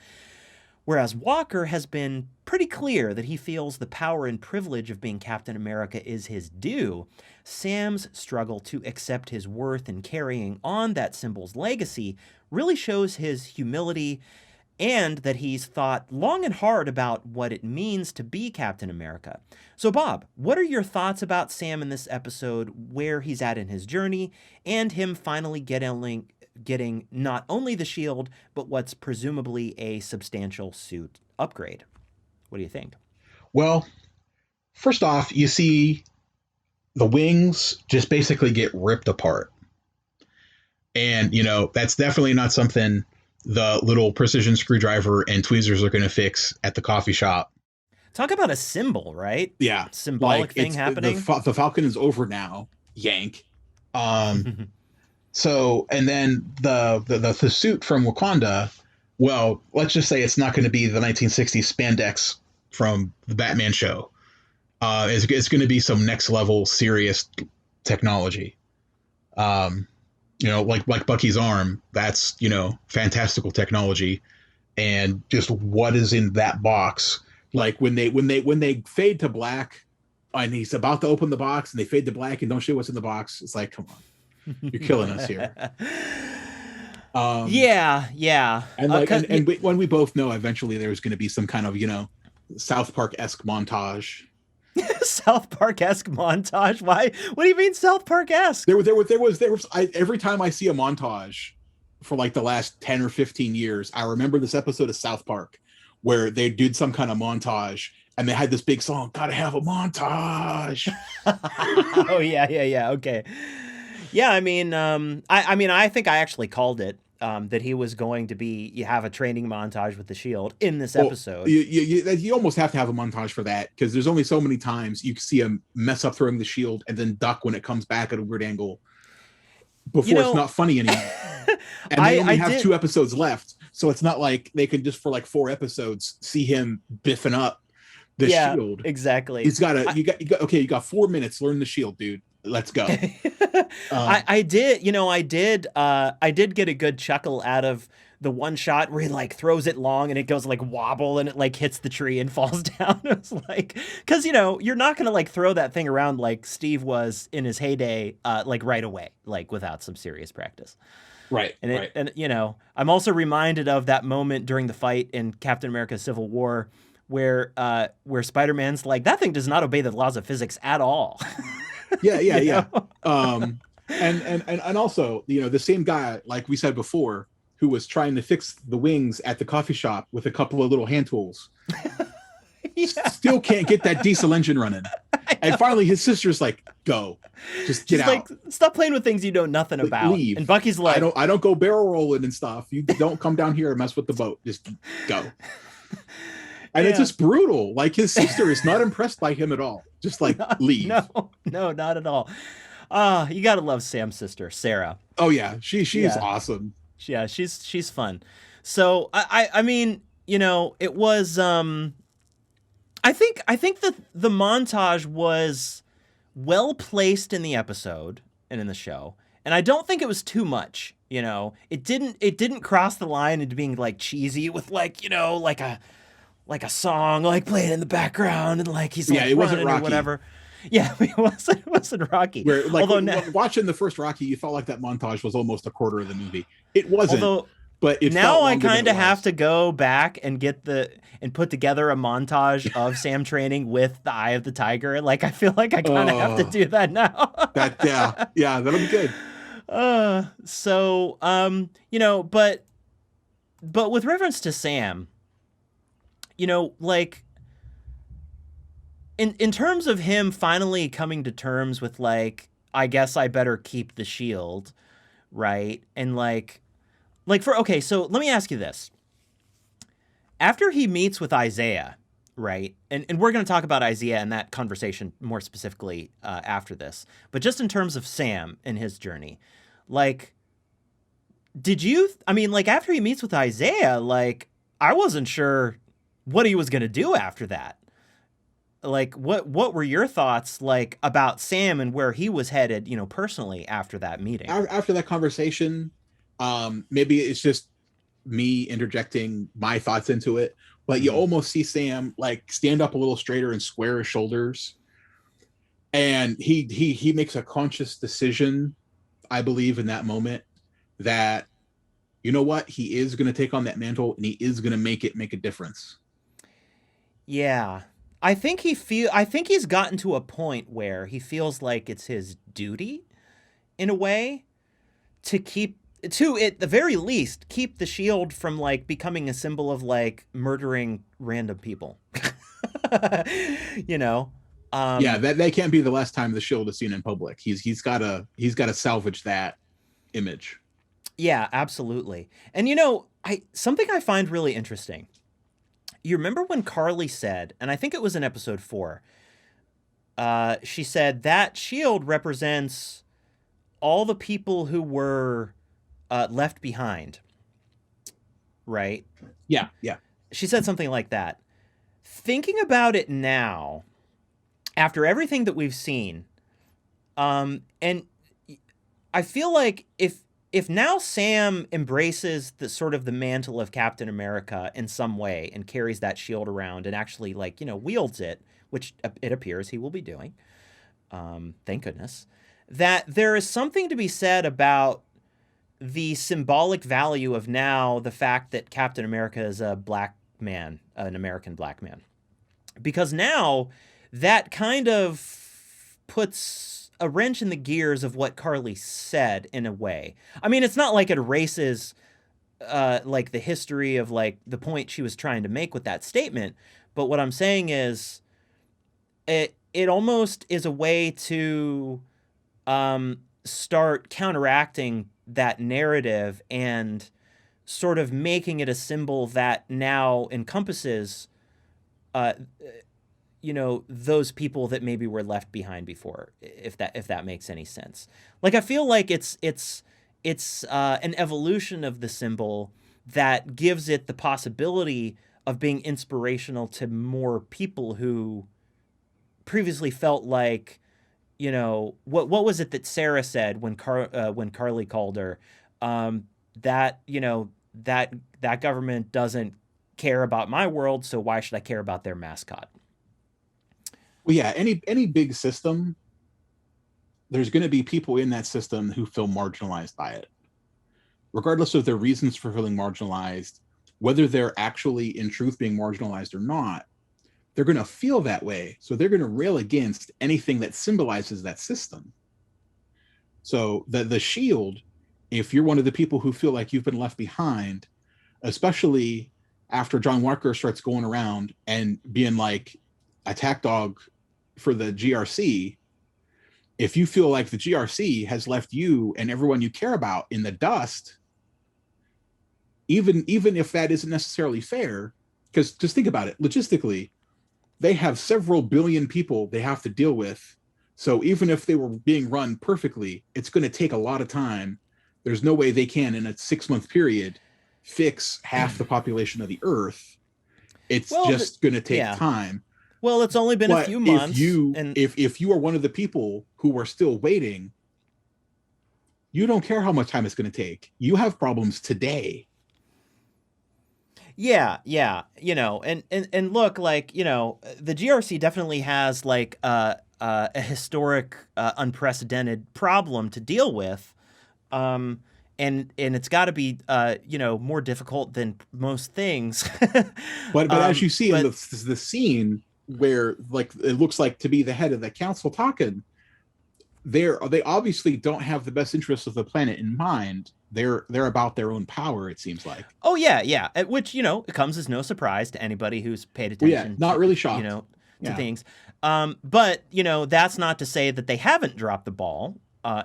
Whereas Walker has been pretty clear that he feels the power and privilege of being Captain America is his due, Sam's struggle to accept his worth in carrying on that symbol's legacy really shows his humility and that he's thought long and hard about what it means to be Captain America. So Bob, what are your thoughts about Sam in this episode, where he's at in his journey, and him finally getting not only the shield, but what's presumably a substantial suit upgrade? What do you think? Well, first off, you see the wings just basically get ripped apart. And, that's definitely not something the little precision screwdriver and tweezers are going to fix at the coffee shop. Talk about a symbol, right? Yeah. Symbolic thing happening. The Falcon is over now. Yank. So, and then the suit from Wakanda, well, let's just say it's not going to be the 1960s spandex from the Batman show. It's going to be some next level serious technology. Like Bucky's arm, that's, fantastical technology. And just what is in that box. Like when they fade to black and he's about to open the box and they fade to black and don't show what's in the box. It's like, come on. You're killing us here. Yeah. And when we both know eventually there's going to be some kind of, South Park-esque montage. South Park-esque montage? Why? What do you mean South Park-esque? There was every time I see a montage for like the last 10 or 15 years, I remember this episode of South Park where they did some kind of montage and they had this big song, "Gotta have a montage." Oh yeah. Okay. Yeah, I mean, I think I actually called it that he was going to you have a training montage with the shield in this episode. You almost have to have a montage for that because there's only so many times you can see him mess up throwing the shield and then duck when it comes back at a weird angle before it's not funny anymore. And they only have 2 episodes left, so it's not like they could just for like 4 episodes see him biffing up the shield. Exactly. You got 4 minutes. Learn the shield, dude. Let's go. I did get a good chuckle out of the one shot where he like throws it long and it goes like wobble and it like hits the tree and falls down. It's like, because you're not gonna like throw that thing around like Steve was in his heyday, like right away, like without some serious practice. Right. And I'm also reminded of that moment during the fight in Captain America: Civil War where Spider-Man's like, that thing does not obey the laws of physics at all. Yeah. And also, the same guy, like we said before, who was trying to fix the wings at the coffee shop with a couple of little hand tools, still can't get that diesel engine running. And finally, his sister's like, "Go, just get out. Like, stop playing with things you know nothing about." Leave. And Bucky's like, I don't go barrel rolling and stuff. You don't come down here and mess with the boat. Just go." And it's just brutal. Like his sister is not impressed by him at all. Just like leave. No, not at all. You gotta love Sam's sister, Sarah. Oh yeah, she's awesome. Yeah, she's fun. So I mean, it was I think that the montage was well placed in the episode and in the show, and I don't think it was too much. It didn't cross the line into being like cheesy with like like a song like playing in the background and like he's like it wasn't running Rocky. or whatever. Yeah, it wasn't Rocky. Where like Although watching the first Rocky, you felt like that montage was almost a quarter of the movie. It wasn't. although But it now felt I longer than kind it of have was. to go back and put together a montage of Sam training with the Eye of the Tiger. Like I feel like I kind of have to Oh, do that now. yeah, that'll be good. But with reference to Sam, like in terms of him finally coming to terms with like, I guess I better keep the shield, right? And okay, so let me ask you this. After he meets with Isaiah, right? And we're going to talk about Isaiah and that conversation more specifically after this. But just in terms of Sam and his journey, like, after he meets with Isaiah, like, I wasn't sure what he was going to do after that. Like, what were your thoughts, like, about Sam and where he was headed, personally after that meeting? After that conversation, maybe it's just me interjecting my thoughts into it, but you Mhm. almost see Sam like stand up a little straighter and square his shoulders, and he makes a conscious decision, I believe, in that moment that you know what, he is going to take on that mantle and he is going to make a difference. Yeah. I think he's gotten to a point where he feels like it's his duty in a way to at the very least keep the shield from like becoming a symbol of like murdering random people. you know. Yeah, Um that can't be the last time the shield is seen in public. He's got to salvage that image. yeah, absolutely. And I something I find really interesting. You remember when Carly said, and I think it was in episode 4, she said that shield represents all the people who were left behind, right? Yeah. She said something like that. Thinking about it now, after everything that we've seen, and I feel like if now Sam embraces the sort of the mantle of Captain America in some way and carries that shield around and actually like wields it, which it appears he will be doing, thank goodness, that there is something to be said about the symbolic value of now the fact that Captain America is a black man, an American black man. Because now that kind of puts a wrench in the gears of what Carly said in a way. I mean, it's not like it erases like the history of like the point she was trying to make with that statement, but what I'm saying is it almost is a way to start counteracting that narrative and sort of making it a symbol that now encompasses uh, those people that maybe were left behind before, if that makes any sense. Like I feel like it's an evolution of the symbol that gives it the possibility of being inspirational to more people who previously felt like, what was it that Sarah said when when Carly called her, that that government doesn't care about my world, so why should I care about their mascot? Well, yeah, any big system, there's going to be people in that system who feel marginalized by it, regardless of their reasons for feeling marginalized, whether they're actually in truth being marginalized or not. They're going to feel that way, so they're going to rail against anything that symbolizes that system. So the shield, if you're one of the people who feel like you've been left behind, especially after John Walker starts going around and being like attack dog for the GRC, if you feel like the GRC has left you and everyone you care about in the dust, even if that isn't necessarily fair, because just think about it logistically, they have several billion people they have to deal with. So even if they were being run perfectly, it's going to take a lot of time. There's no way they can, in a 6-month period, fix half the population of the Earth. It's Well, just going to take yeah. time. Well, it's only been a But few months, and if you are one of the people who are still waiting, you don't care how much time it's going to take. You have problems today. yeah, yeah, and look, like, the GRC definitely has like a historic, unprecedented problem to deal with, and it's got to be more difficult than most things. But as you see in But the scene where like it looks like to be the head of the council talking, they obviously don't have the best interests of the planet in mind. They're about their own power, it seems like. oh yeah, yeah, which it comes as no surprise to anybody who's paid Well, yeah, attention not to really shocked. to Yeah. things. But that's not to say that they haven't dropped the ball.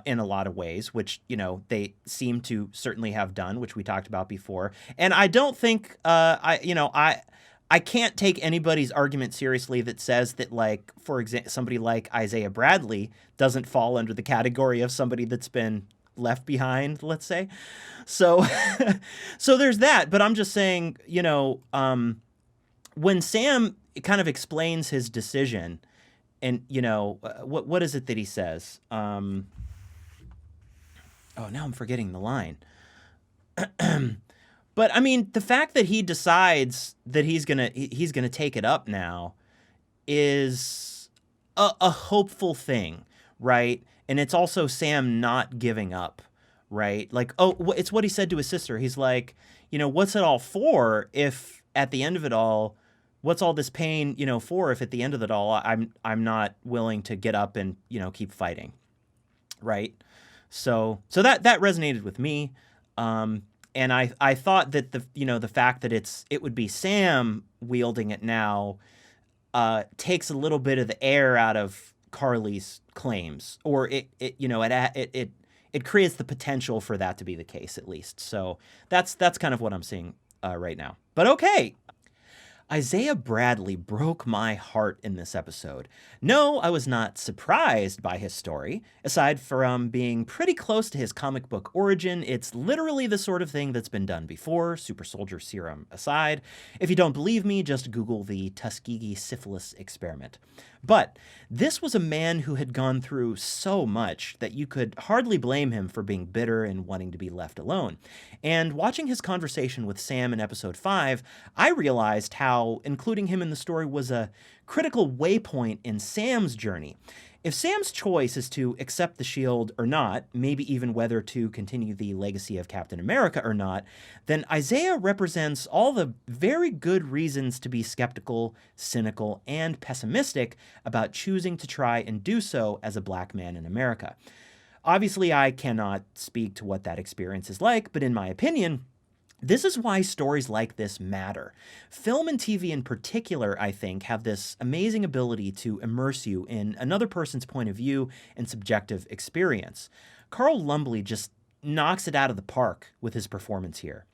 In a lot of ways, which they seem to certainly have done, which we talked about before, and I don't think I can't take anybody's argument seriously that says that, like, for example, somebody like Isaiah Bradley doesn't fall under the category of somebody that's been left behind, let's say. So, so there's that. But I'm just saying, when Sam kind of explains his decision, and what is it that he says? Oh, now I'm forgetting the line. But I mean, the fact that he decides that he's gonna take it up now is a hopeful thing, right? And it's also Sam not giving up, right? Like, oh, it's what he said to his sister. He's like, what's it all for if at the end of it all, what's all this pain, for if at the end of it all, I'm not willing to get up and keep fighting, right? So that resonated with me. And I thought that the fact that it would be Sam wielding it now takes a little bit of the air out of Carly's claims, or it creates the potential for that to be the case, at least. So that's kind of what I'm seeing right now. But okay. Isaiah Bradley broke my heart in this episode. No, I was not surprised by his story. Aside from being pretty close to his comic book origin, it's literally the sort of thing that's been done before, super soldier serum aside. If you don't believe me, just Google the Tuskegee syphilis experiment. But this was a man who had gone through so much that you could hardly blame him for being bitter and wanting to be left alone. And watching his conversation with Sam in episode 5, I realized how including him in the story was a critical waypoint in Sam's journey. If Sam's choice is to accept the shield or not, maybe even whether to continue the legacy of Captain America or not, then Isaiah represents all the very good reasons to be skeptical, cynical, and pessimistic about choosing to try and do so as a black man in America. Obviously, I cannot speak to what that experience is like, but in my opinion, this is why stories like this matter. Film and TV in particular, I think, have this amazing ability to immerse you in another person's point of view and subjective experience. Carl Lumbly just knocks it out of the park with his performance here.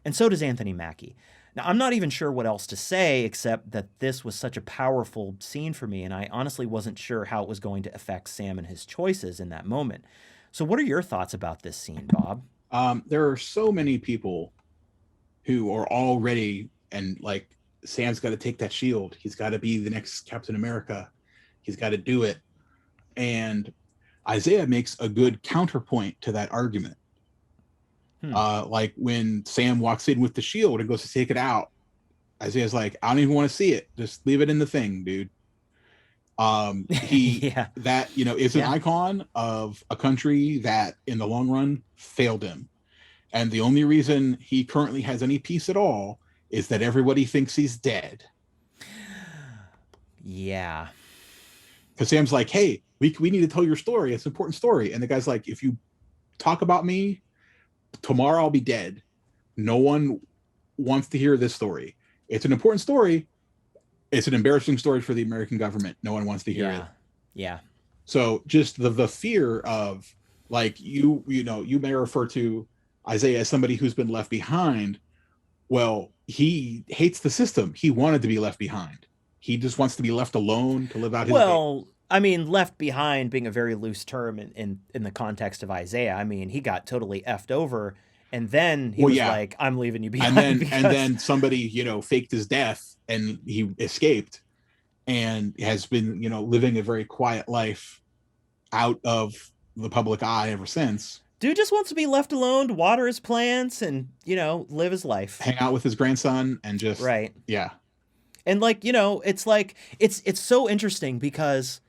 And so does Anthony Mackie. Now, I'm not even sure what else to say except that this was such a powerful scene for me, and I honestly wasn't sure how it was going to affect Sam and his choices in that moment. So what are your thoughts about this scene, Bob? There are so many people who are already, and like, Sam's got to take that shield. He's got to be the next Captain America. He's got to do it. And Isaiah makes a good counterpoint to that argument. Like when Sam walks in with the shield and goes to take it out, Isaiah's like, I don't even want to see it. Just leave it in the thing, dude. That, is an icon of a country that in the long run failed him. And the only reason he currently has any peace at all is that everybody thinks he's dead. Yeah. Because Sam's like, hey, we need to tell your story. It's an important story. And the guy's like, if you talk about me, tomorrow I'll be dead. No one wants to hear this story. It's an important story. It's an embarrassing story for the American government. No one wants to hear it. Yeah. So just the fear of, like, you may refer to Isaiah as somebody who's been left behind. Well, he hates the system. He wanted to be left behind. He just wants to be left alone to live out his day. I mean, left behind being a very loose term in the context of Isaiah. I mean, he got totally effed over And then he was like, I'm leaving you behind. And then somebody, you know, faked his death and he escaped and has been, you know, living a very quiet life out of the public eye ever since. Dude just wants to be left alone to water his plants and, you know, live his life. Hang out with his grandson and just, right. Yeah. And like, you know, it's like, it's so interesting because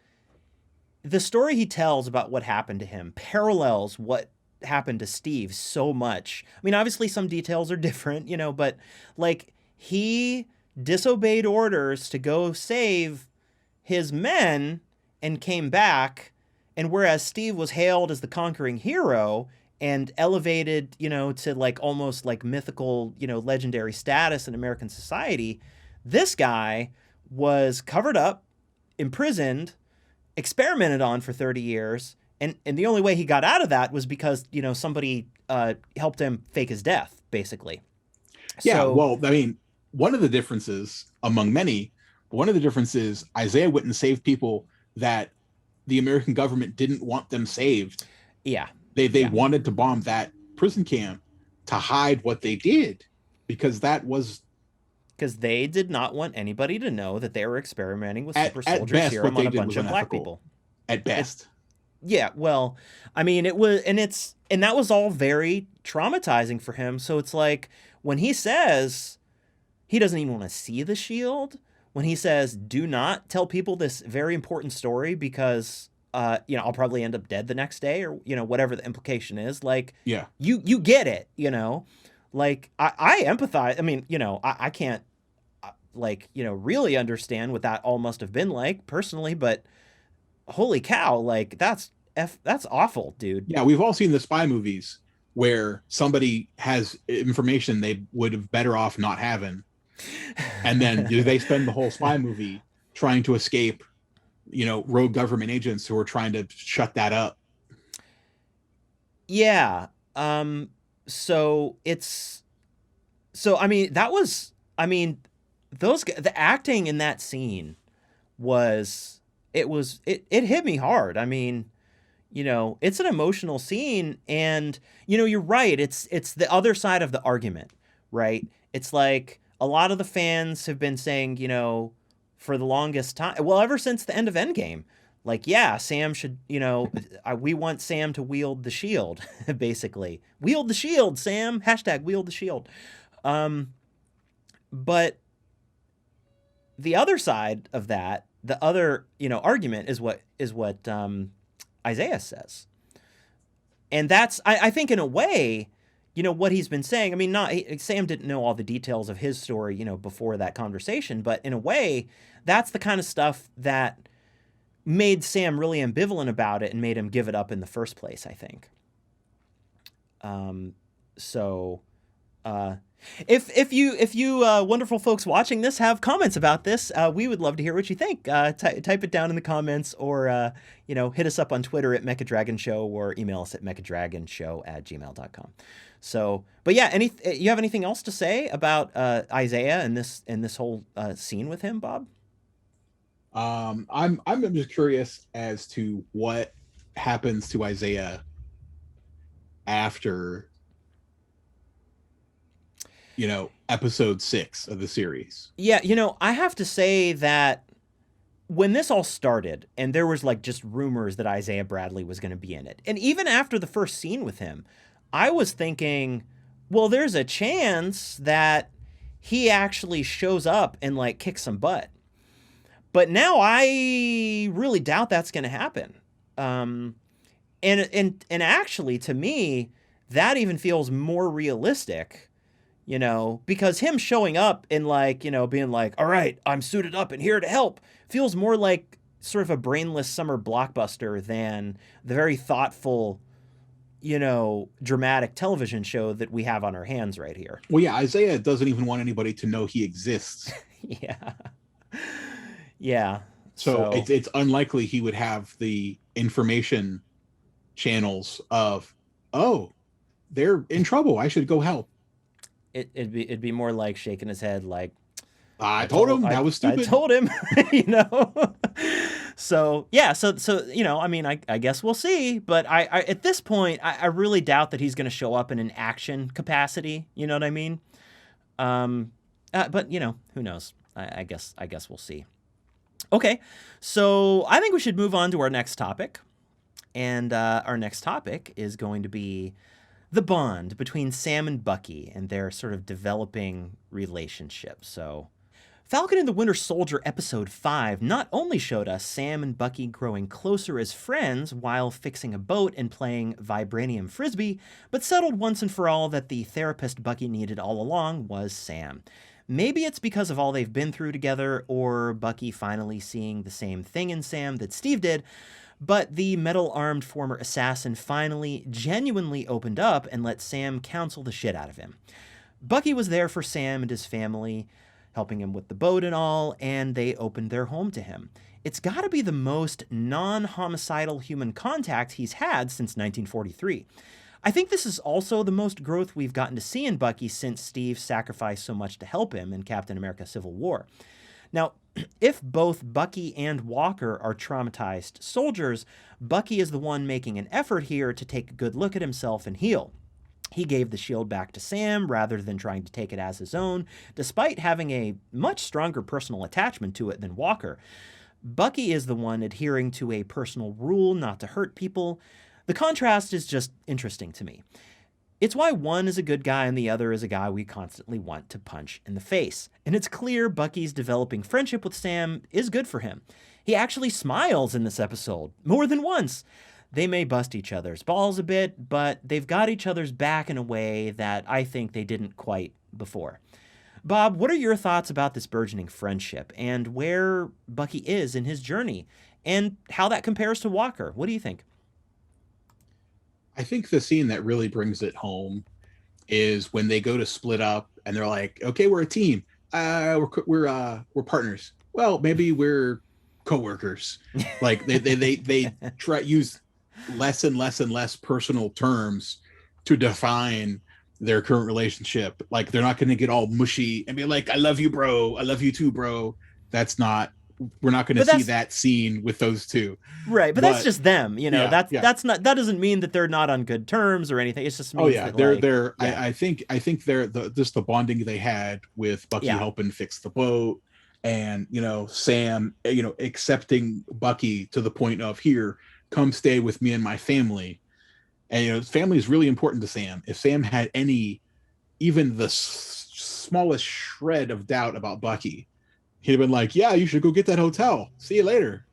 the story he tells about what happened to him parallels what happened to Steve so much. I mean, obviously some details are different, you know, but like he disobeyed orders to go save his men and came back. And whereas Steve was hailed as the conquering hero and elevated, you know, to like almost like mythical, you know, legendary status in American society, this guy was covered up, imprisoned, experimented on for 30 years. And the only way he got out of that was because, you know, somebody helped him fake his death, basically. Yeah, so, well, I mean, one of the differences among many, one of the differences, Isaiah went and saved people that the American government didn't want them saved. Yeah. They wanted to bomb that prison camp to hide what they did because that was... Because they did not want anybody to know that they were experimenting with super soldier serum on a bunch of black people. At best. Yeah, well, I mean, it was, and that was all very traumatizing for him. So it's like when he says he doesn't even want to see the shield, when he says, do not tell people this very important story because, you know, I'll probably end up dead the next day or, you know, whatever the implication is. Like, yeah, you get it, you know, like I empathize. I mean, you know, I can't like, you know, really understand what that all must have been like personally, but holy cow, like that's awful, dude. Yeah, we've all seen the spy movies where somebody has information they would have better off not having, and then they spend the whole spy movie trying to escape, you know, rogue government agents who are trying to shut that up. Yeah. So I mean, the acting in that scene it hit me hard. I mean, you know, it's an emotional scene and, you know, you're right. It's the other side of the argument, right? It's like a lot of the fans have been saying, you know, for the longest time, well, ever since the end of Endgame, like, yeah, Sam should, you know, we want Sam to wield the shield, basically. Wield the shield, Sam. # wield the shield. But the other side of that, the other, you know, argument is what Isaiah says. And that's, I think in a way, you know, what he's been saying, I mean, Sam didn't know all the details of his story, you know, before that conversation, but in a way, that's the kind of stuff that made Sam really ambivalent about it and made him give it up in the first place, I think. If you wonderful folks watching this have comments about this, we would love to hear what you think. Type it down in the comments or, you know, hit us up on Twitter at mechadragonshow or email us at mechadragonshow@gmail.com. So, but yeah, you have anything else to say about Isaiah and this whole scene with him, Bob? I'm just curious as to what happens to Isaiah after, you know, episode 6 of the series. Yeah, you know, I have to say that when this all started and there was like just rumors that Isaiah Bradley was going to be in it, and even after the first scene with him, I was thinking, well, there's a chance that he actually shows up and like kicks some butt. But now I really doubt that's going to happen. And actually, to me, that even feels more realistic, you know, because him showing up and like, you know, being like, all right, I'm suited up and here to help feels more like sort of a brainless summer blockbuster than the very thoughtful, you know, dramatic television show that we have on our hands right here. Well, yeah, Isaiah doesn't even want anybody to know he exists. Yeah. Yeah. So it's unlikely he would have the information channels of, oh, they're in trouble, I should go help. It'd be more like shaking his head like, I told him that was stupid. I told him, you know. So yeah, so I mean, I guess we'll see. But I at this point, I really doubt that he's going to show up in an action capacity. You know what I mean? But who knows? I guess we'll see. Okay, so I think we should move on to our next topic, and our next topic is going to be the bond between Sam and Bucky and their sort of developing relationship. So, Falcon and the Winter Soldier Episode 5 not only showed us Sam and Bucky growing closer as friends while fixing a boat and playing vibranium frisbee, but settled once and for all that the therapist Bucky needed all along was Sam. Maybe it's because of all they've been through together, or Bucky finally seeing the same thing in Sam that Steve did, but the metal-armed former assassin finally genuinely opened up and let Sam counsel the shit out of him. Bucky was there for Sam and his family, helping him with the boat and all, and they opened their home to him. It's gotta be the most non-homicidal human contact he's had since 1943. I think this is also the most growth we've gotten to see in Bucky since Steve sacrificed so much to help him in Captain America Civil War. Now, if both Bucky and Walker are traumatized soldiers, Bucky is the one making an effort here to take a good look at himself and heal. He gave the shield back to Sam rather than trying to take it as his own, despite having a much stronger personal attachment to it than Walker. Bucky is the one adhering to a personal rule not to hurt people. The contrast is just interesting to me. It's why one is a good guy and the other is a guy we constantly want to punch in the face. And it's clear Bucky's developing friendship with Sam is good for him. He actually smiles in this episode, more than once. They may bust each other's balls a bit, but they've got each other's back in a way that I think they didn't quite before. Bob, what are your thoughts about this burgeoning friendship and where Bucky is in his journey and how that compares to Walker? What do you think? I think the scene that really brings is when they go to split up and they're like, okay, we're a team. We're partners. Well, maybe we're coworkers. Like they try use less and less and less personal terms to define their current relationship. Like they're not going to get all mushy and be like, I love you, bro. I love you too, bro. We're not going to see that scene with those two. Right. But that's just them, that doesn't mean that they're not on good terms or anything. It's just means they're I think they're just the bonding they had with Bucky helping fix the boat and, Sam, accepting Bucky to the point of here, come stay with me and my family. And, family is really important to Sam. If Sam had even the smallest shred of doubt about Bucky, he'd have been like, yeah, you should go get that hotel. See you later.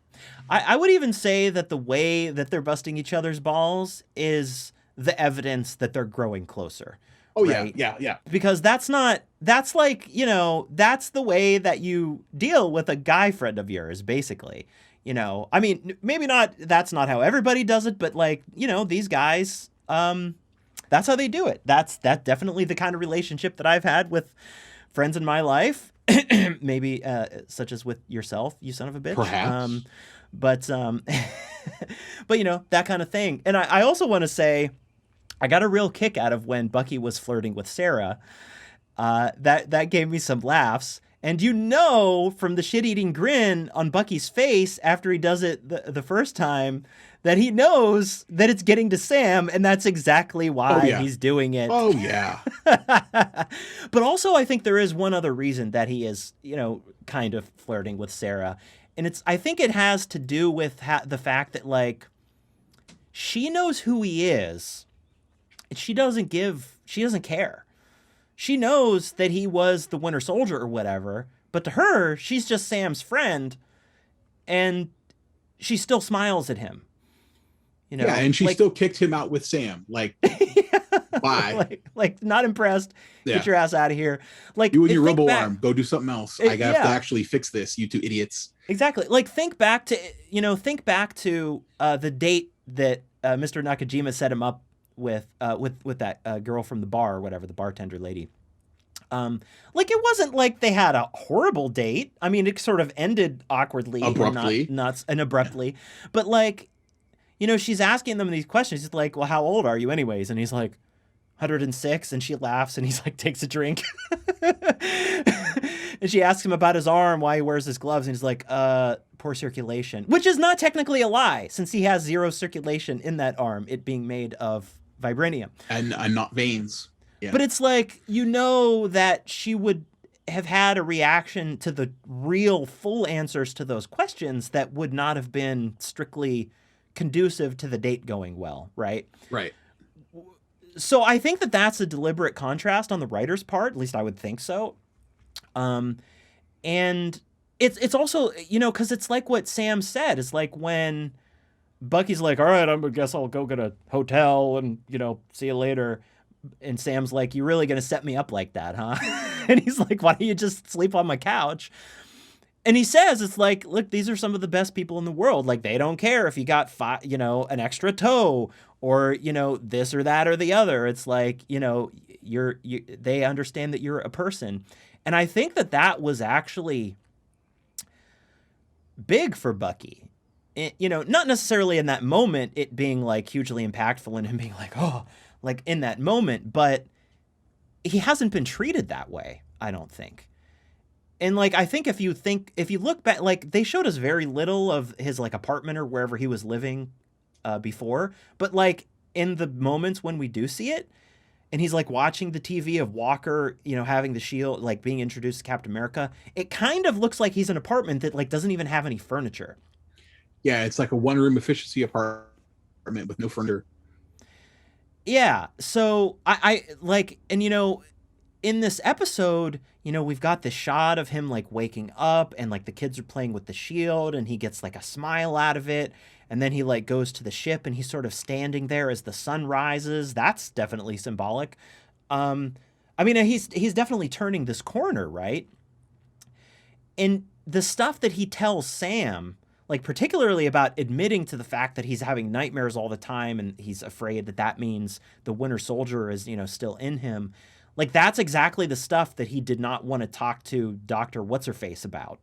I would even say that the way that they're busting each other's balls is the evidence that they're growing closer. Oh, right? Yeah. Because that's the way that you deal with a guy friend of yours, basically. I mean, maybe not, that's not how everybody does it, but these guys, that's how they do it. That's definitely the kind of relationship that I've had with friends in my life. Maybe such as with yourself, you son of a bitch. Perhaps. But that kind of thing. And I also want to say I got a real kick out of when Bucky was flirting with Sarah. That gave me some laughs. And from the shit-eating grin on Bucky's face after he does it the first time that he knows that it's getting to Sam, and that's exactly why he's doing it. Oh, yeah. But also, I think there is one other reason that he is, kind of flirting with Sarah. And I think it has to do with the fact that, she knows who he is, and she doesn't care. She knows that he was the Winter Soldier or whatever, but to her, she's just Sam's friend, and she still smiles at him. Yeah, and she still kicked him out with Sam. Bye. Not impressed. Yeah. Get your ass out of here. You and your robo arm, go do something else. I have to actually fix this, you two idiots. Exactly. Think back to the date that Mr. Nakajima set him up with that girl from the bar or whatever, the bartender lady. It wasn't like they had a horrible date. I mean, it sort of ended awkwardly, abruptly, and abruptly. But she's asking them these questions. She's like, "Well, how old are you, anyways?" And he's like, 106, and she laughs, and he's like, takes a drink. And she asks him about his arm, why he wears his gloves, and he's like, poor circulation, which is not technically a lie since he has zero circulation in that arm, it being made of vibranium. And not veins. Yeah. But it's like, you know that she would have had a reaction to the real full answers to those questions that would not have been strictly conducive to the date going well, right? Right. So I think that that's a deliberate contrast on the writer's part. At least I would think so. And it's also, you know, because it's like what Sam said. It's like when Bucky's like, all right, I guess I'll go get a hotel and, you know, see you later. And Sam's like, you really going to set me up like that, huh? And he's like, why don't you just sleep on my couch? And he says, it's like, look, these are some of the best people in the world. Like, they don't care if you got, you know, an extra toe or, you know, this or that or the other. It's like, you know, they understand that you're a person. And I think that that was actually big for Bucky. You know, not necessarily in that moment, it being like hugely impactful and him being like, oh, like in that moment, but he hasn't been treated that way, I don't think. And like, I think if you look back, like they showed us very little of his like apartment or wherever he was living before, but like in the moments when we do see it, and he's like watching the TV of Walker, you know, having the shield, like being introduced to Captain America, it kind of looks like he's an apartment that like doesn't even have any furniture. Yeah, it's like a one-room efficiency apartment with no furniture. Yeah, so I like, and you know, in this episode, you know, we've got this shot of him like waking up and like the kids are playing with the shield and he gets like a smile out of it. And then he like goes to the ship and he's sort of standing there as the sun rises. That's definitely symbolic. I mean, he's definitely turning this corner, right? And the stuff that he tells Sam, like particularly about admitting to the fact that he's having nightmares all the time and he's afraid that that means the Winter Soldier is, you know, still in him. Like that's exactly the stuff that he did not want to talk to Dr. What's-Her-Face about.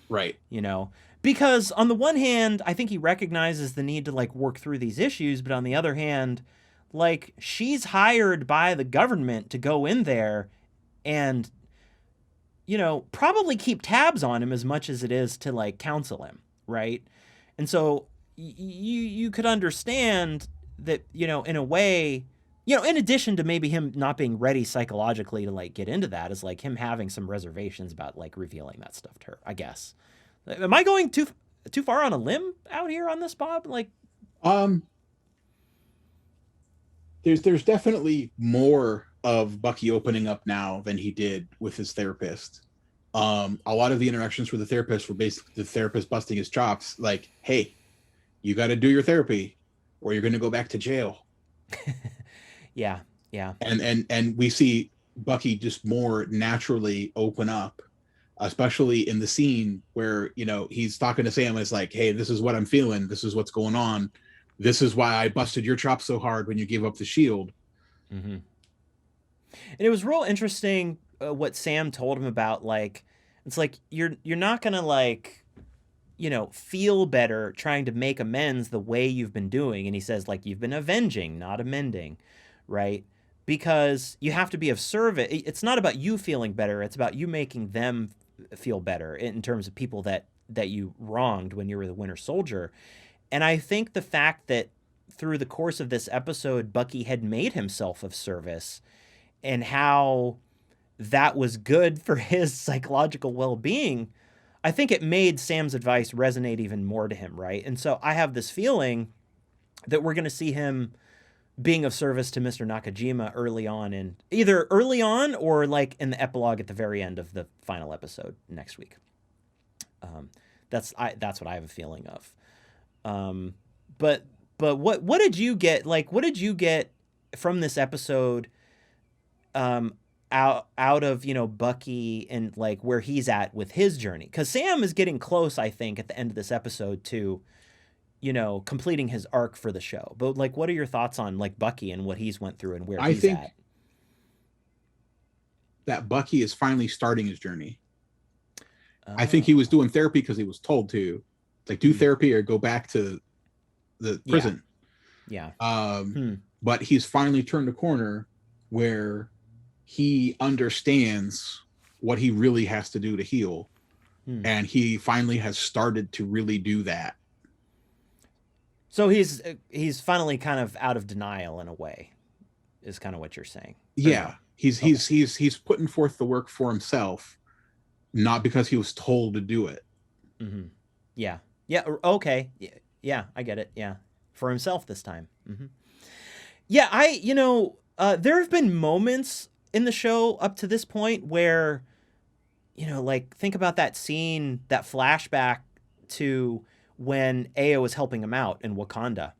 Right. You know, because on the one hand, I think he recognizes the need to like work through these issues. But on the other hand, like she's hired by the government to go in there and, you know, probably keep tabs on him as much as it is to like counsel him. Right. And so you could understand that, you know, in a way, you know, in addition to maybe him not being ready psychologically to like get into that, is like him having some reservations about like revealing that stuff to her, I guess. Am I going too far on a limb out here on this, Bob? Like, there's definitely more of Bucky opening up now than he did with his therapist. A lot of the interactions with the therapist were basically the therapist busting his chops, like, hey, you got to do your therapy or you're going to go back to jail. Yeah. And we see Bucky just more naturally open up, especially in the scene where, you know, he's talking to Sam and it's like, hey, this is what I'm feeling. This is what's going on. This is why I busted your chops so hard when you gave up the shield. Mm-hmm. And it was real interesting what Sam told him about, like, it's like, you're not going to like, you know, feel better trying to make amends the way you've been doing. And he says, like, you've been avenging, not amending. Right? Because you have to be of service. It's not about you feeling better. It's about you making them feel better in terms of people that you wronged when you were the Winter Soldier. And I think the fact that through the course of this episode, Bucky had made himself of service and how that was good for his psychological well-being, I think it made Sam's advice resonate even more to him, right? And so I have this feeling that we're going to see him being of service to Mr. Nakajima early on, and either early on or like in the epilogue at the very end of the final episode next week. That's what I have a feeling of. But what did you get? Like, what did you get from this episode? Out of, you know, Bucky and like where he's at with his journey, because Sam is getting close, I think, at the end of this episode to, you know, completing his arc for the show. But like, what are your thoughts on like Bucky and what he's went through and where he's at? That Bucky is finally starting his journey. I think he was doing therapy because he was told to, like, do therapy or go back to the prison. Yeah. But he's finally turned a corner where he understands what he really has to do to heal. Hmm. and he finally has started to really do that. So he's finally kind of out of denial in a way, is kind of what you're saying, or no? Yeah, he's Okay. he's he's he's putting forth the work for himself, not because he was told to do it. Mm-hmm. Yeah. Yeah. Okay. Yeah, yeah, I get it. Yeah. For himself this time. Mm-hmm. Yeah. There have been moments in the show up to this point where, like think about that scene, that flashback to when Ao was helping him out in Wakanda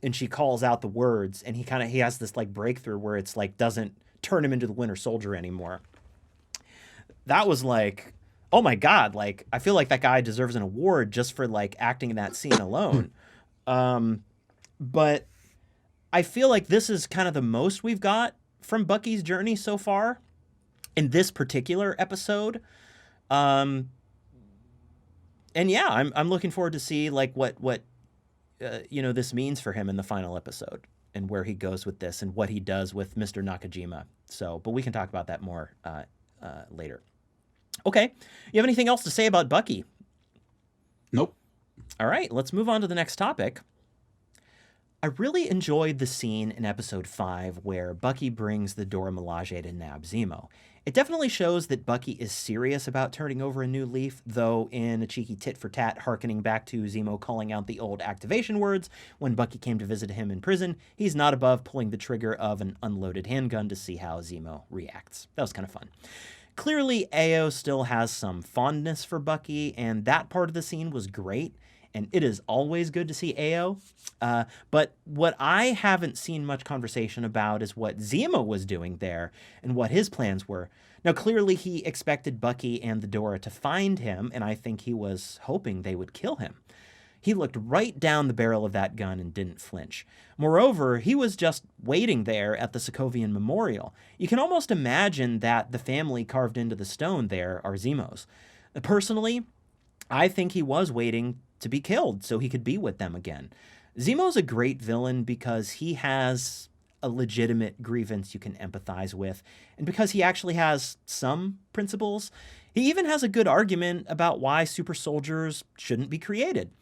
and she calls out the words and he has this like breakthrough where it's like doesn't turn him into the Winter Soldier anymore. That was like, oh my god, like I feel like that guy deserves an award just for like acting in that scene alone. Um, but I feel like this is kind of the most we've got from Bucky's journey so far in this particular episode. Um, and yeah, I'm looking forward to see like what this means for him in the final episode and where he goes with this and what he does with Mr. Nakajima. So, but we can talk about that more later. Okay, you have anything else to say about Bucky? Nope. All right, let's move on to the next topic. I really enjoyed the scene in episode 5 where Bucky brings the Dora Milaje to nab Zemo. It definitely shows that Bucky is serious about turning over a new leaf, though in a cheeky tit-for-tat harkening back to Zemo calling out the old activation words when Bucky came to visit him in prison, he's not above pulling the trigger of an unloaded handgun to see how Zemo reacts. That was kind of fun. Clearly, Ao still has some fondness for Bucky, and that part of the scene was great, and it is always good to see Ao. But what I haven't seen much conversation about is what Zemo was doing there and what his plans were. Now, clearly, he expected Bucky and the Dora to find him, and I think he was hoping they would kill him. He looked right down the barrel of that gun and didn't flinch. Moreover, he was just waiting there at the Sokovian Memorial. You can almost imagine that the family carved into the stone there are Zemo's. Personally, I think he was waiting to be killed so he could be with them again. Zemo's a great villain because he has a legitimate grievance you can empathize with, and because he actually has some principles. He even has a good argument about why super soldiers shouldn't be created.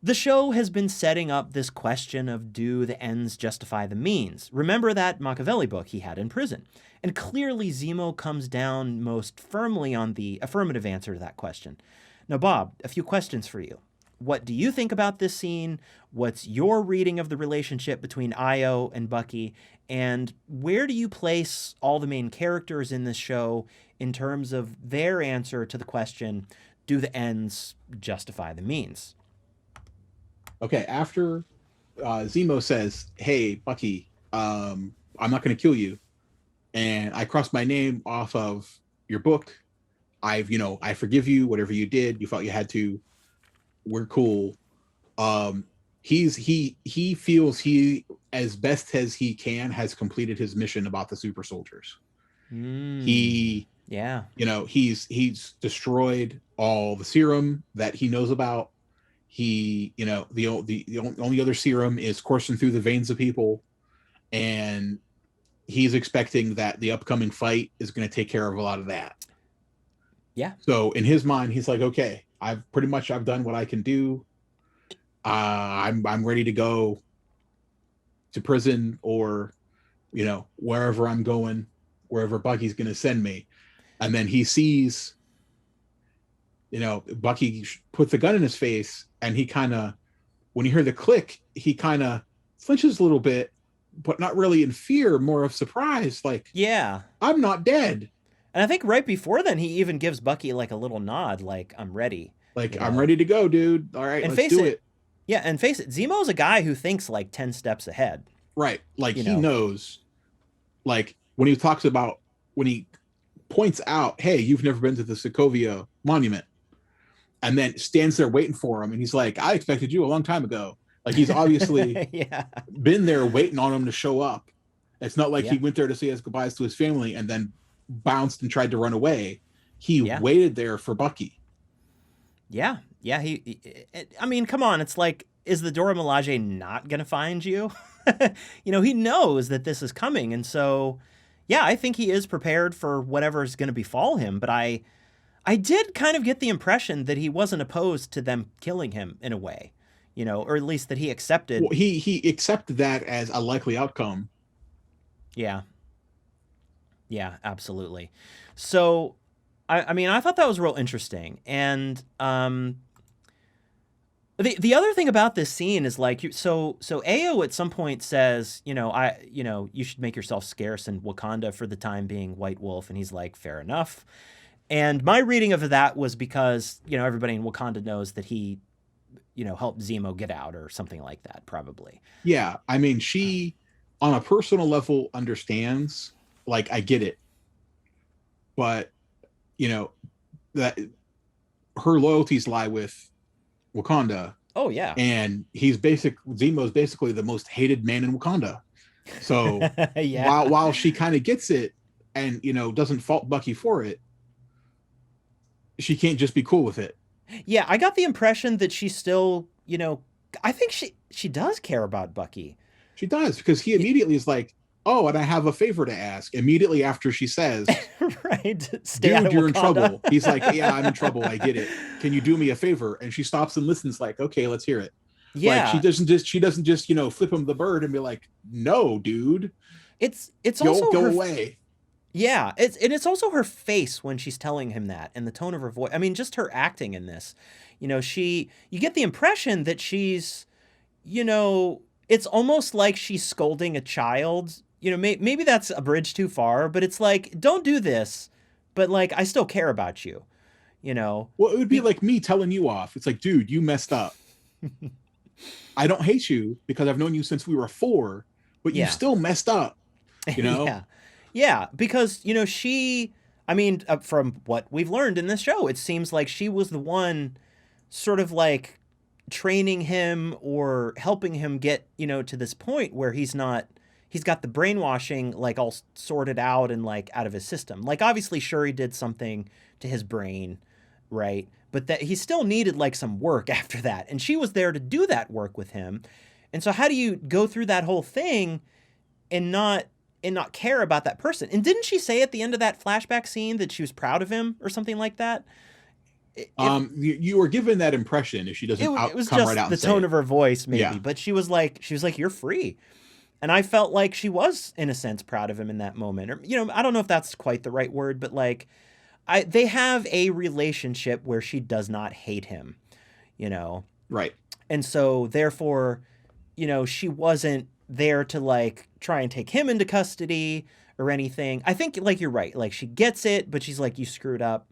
The show has been setting up this question of do the ends justify the means? Remember that Machiavelli book he had in prison. And clearly Zemo comes down most firmly on the affirmative answer to that question. Now, Bob, a few questions for you. What do you think about this scene? What's your reading of the relationship between Io and Bucky? And where do you place all the main characters in this show in terms of their answer to the question, do the ends justify the means? Okay, after Zemo says, "Hey, Bucky, I'm not going to kill you, and I crossed my name off of your book. I forgive you. Whatever you did, you felt you had to. We're cool." He feels he, as best as he can, has completed his mission about the super soldiers. Yeah. He's destroyed all the serum that he knows about. The only other serum is coursing through the veins of people, and he's expecting that the upcoming fight is going to take care of a lot of that. Yeah. So in his mind, he's like, okay, I've done what I can do. I'm ready to go to prison or, wherever I'm going, wherever Bucky's going to send me. And then he sees, Bucky put the gun in his face, and he kind of, when he heard the click, he kind of flinches a little bit, but not really in fear, more of surprise. Like, yeah, I'm not dead. And I think right before then, he even gives Bucky like a little nod, like, I'm ready. Like, I'm ready to go, dude. All right, let's do it. Yeah, and face it, Zemo's a guy who thinks like 10 steps ahead. Right. Like, he knows, like, when he points out, hey, you've never been to the Sokovia Monument, and then stands there waiting for him, and he's like, I expected you a long time ago. Like, he's obviously been there waiting on him to show up. It's not like he went there to say his goodbyes to his family and then bounced and tried to run away. He waited there for Bucky. Yeah. I mean, come on. It's like, is the Dora Milaje not going to find you? He knows that this is coming. And so, yeah, I think he is prepared for whatever is going to befall him. But I I did kind of get the impression that he wasn't opposed to them killing him in a way, or at least that he accepted. Well, he accepted that as a likely outcome. Yeah. Yeah, absolutely. So, I mean, I thought that was real interesting. And the other thing about this scene is like, so Ao at some point says, you should make yourself scarce in Wakanda for the time being, White Wolf. And he's like, fair enough. And my reading of that was because, everybody in Wakanda knows that he, helped Zemo get out or something like that, probably. Yeah. I mean, she, on a personal level, understands, like, I get it. But, that her loyalties lie with Wakanda. Oh, yeah. And Zemo's basically the most hated man in Wakanda. So yeah. while she kind of gets it and, doesn't fault Bucky for it, she can't just be cool with it. Yeah, I got the impression that she still, I think she does care about Bucky. She does, because he immediately is like, oh, and I have a favor to ask. Immediately after she says, right, dude, you're in trouble. He's like, yeah, I'm in trouble. I get it. Can you do me a favor? And she stops and listens like, okay, let's hear it. Yeah. Like, she doesn't just, flip him the bird and be like, no, dude. It's also go away. Yeah, it's also her face when she's telling him that, and the tone of her voice. I mean, just her acting in this. You get the impression that she's, it's almost like she's scolding a child. Maybe that's a bridge too far, but it's like, don't do this, but like, I still care about you, Well, it would be like me telling you off. It's like, dude, you messed up. I don't hate you because I've known you since we were 4, but you still messed up, Yeah. Yeah, because, from what we've learned in this show, it seems like she was the one sort of like training him or helping him get, to this point where he's got the brainwashing like all sorted out and like out of his system. Like, obviously Shuri did something to his brain, right? But that he still needed like some work after that. And she was there to do that work with him. And so how do you go through that whole thing and not care about that person? And didn't she say at the end of that flashback scene that she was proud of him or something like that? You were given that impression if she doesn't it was come just right out the and tone say of her voice, maybe. Yeah. But she was like, you're free. And I felt like she was, in a sense, proud of him in that moment. Or, I don't know if that's quite the right word, but like, they have a relationship where she does not hate him, Right. And so, therefore, she wasn't there to like try and take him into custody or anything. I think, like, you're right. Like, she gets it, but she's like, you screwed up.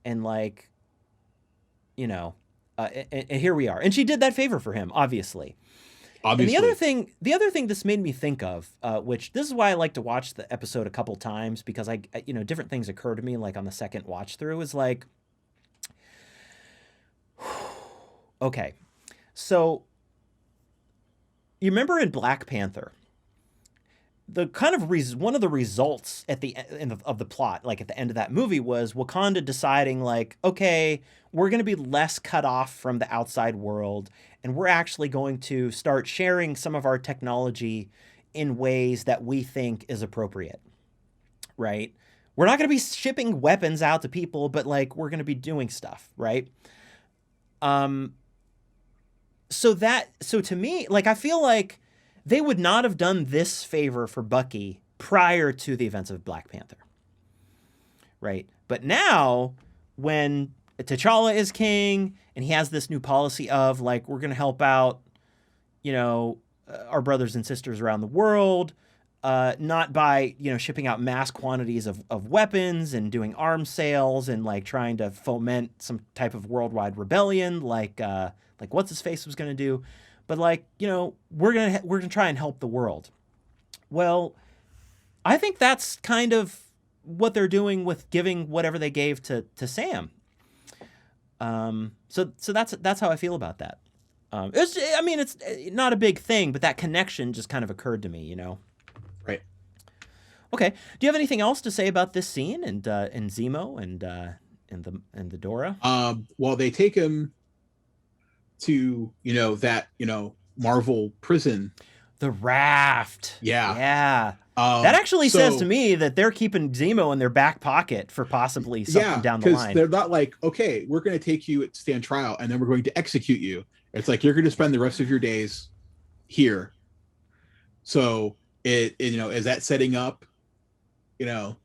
And like, and here we are. And she did that favor for him, obviously. And the other thing this made me think of, which this is why I like to watch the episode a couple times, because I different things occur to me like on the second watch through, is like, okay, so you remember in Black Panther, the kind of one of the results at the end of the plot, like at the end of that movie, was Wakanda deciding like, okay, we're going to be less cut off from the outside world, and we're actually going to start sharing some of our technology in ways that we think is appropriate, right? We're not going to be shipping weapons out to people, but like, we're going to be doing stuff, right? So to me, like, I feel like they would not have done this favor for Bucky prior to the events of Black Panther, right? But now, when T'Challa is king and he has this new policy of like, we're going to help out, our brothers and sisters around the world, not by, shipping out mass quantities of weapons and doing arms sales and like trying to foment some type of worldwide rebellion, like what's his face was going to do. But like, we're going to try and help the world. Well, I think that's kind of what they're doing with giving whatever they gave to Sam. So that's how I feel about that. It's not a big thing, but that connection just kind of occurred to me, Right. Okay. Do you have anything else to say about this scene and Zemo and the Dora? Well, they take him to, that, Marvel prison. The raft. Yeah. Yeah. That actually says to So me that they're keeping Zemo in their back pocket for possibly something yeah, down the because line. they're not like, okay, we're going to take you to stand trial and then we're going to execute you. It's like you're going to spend the rest of your days here. So you know, is that setting up, you know,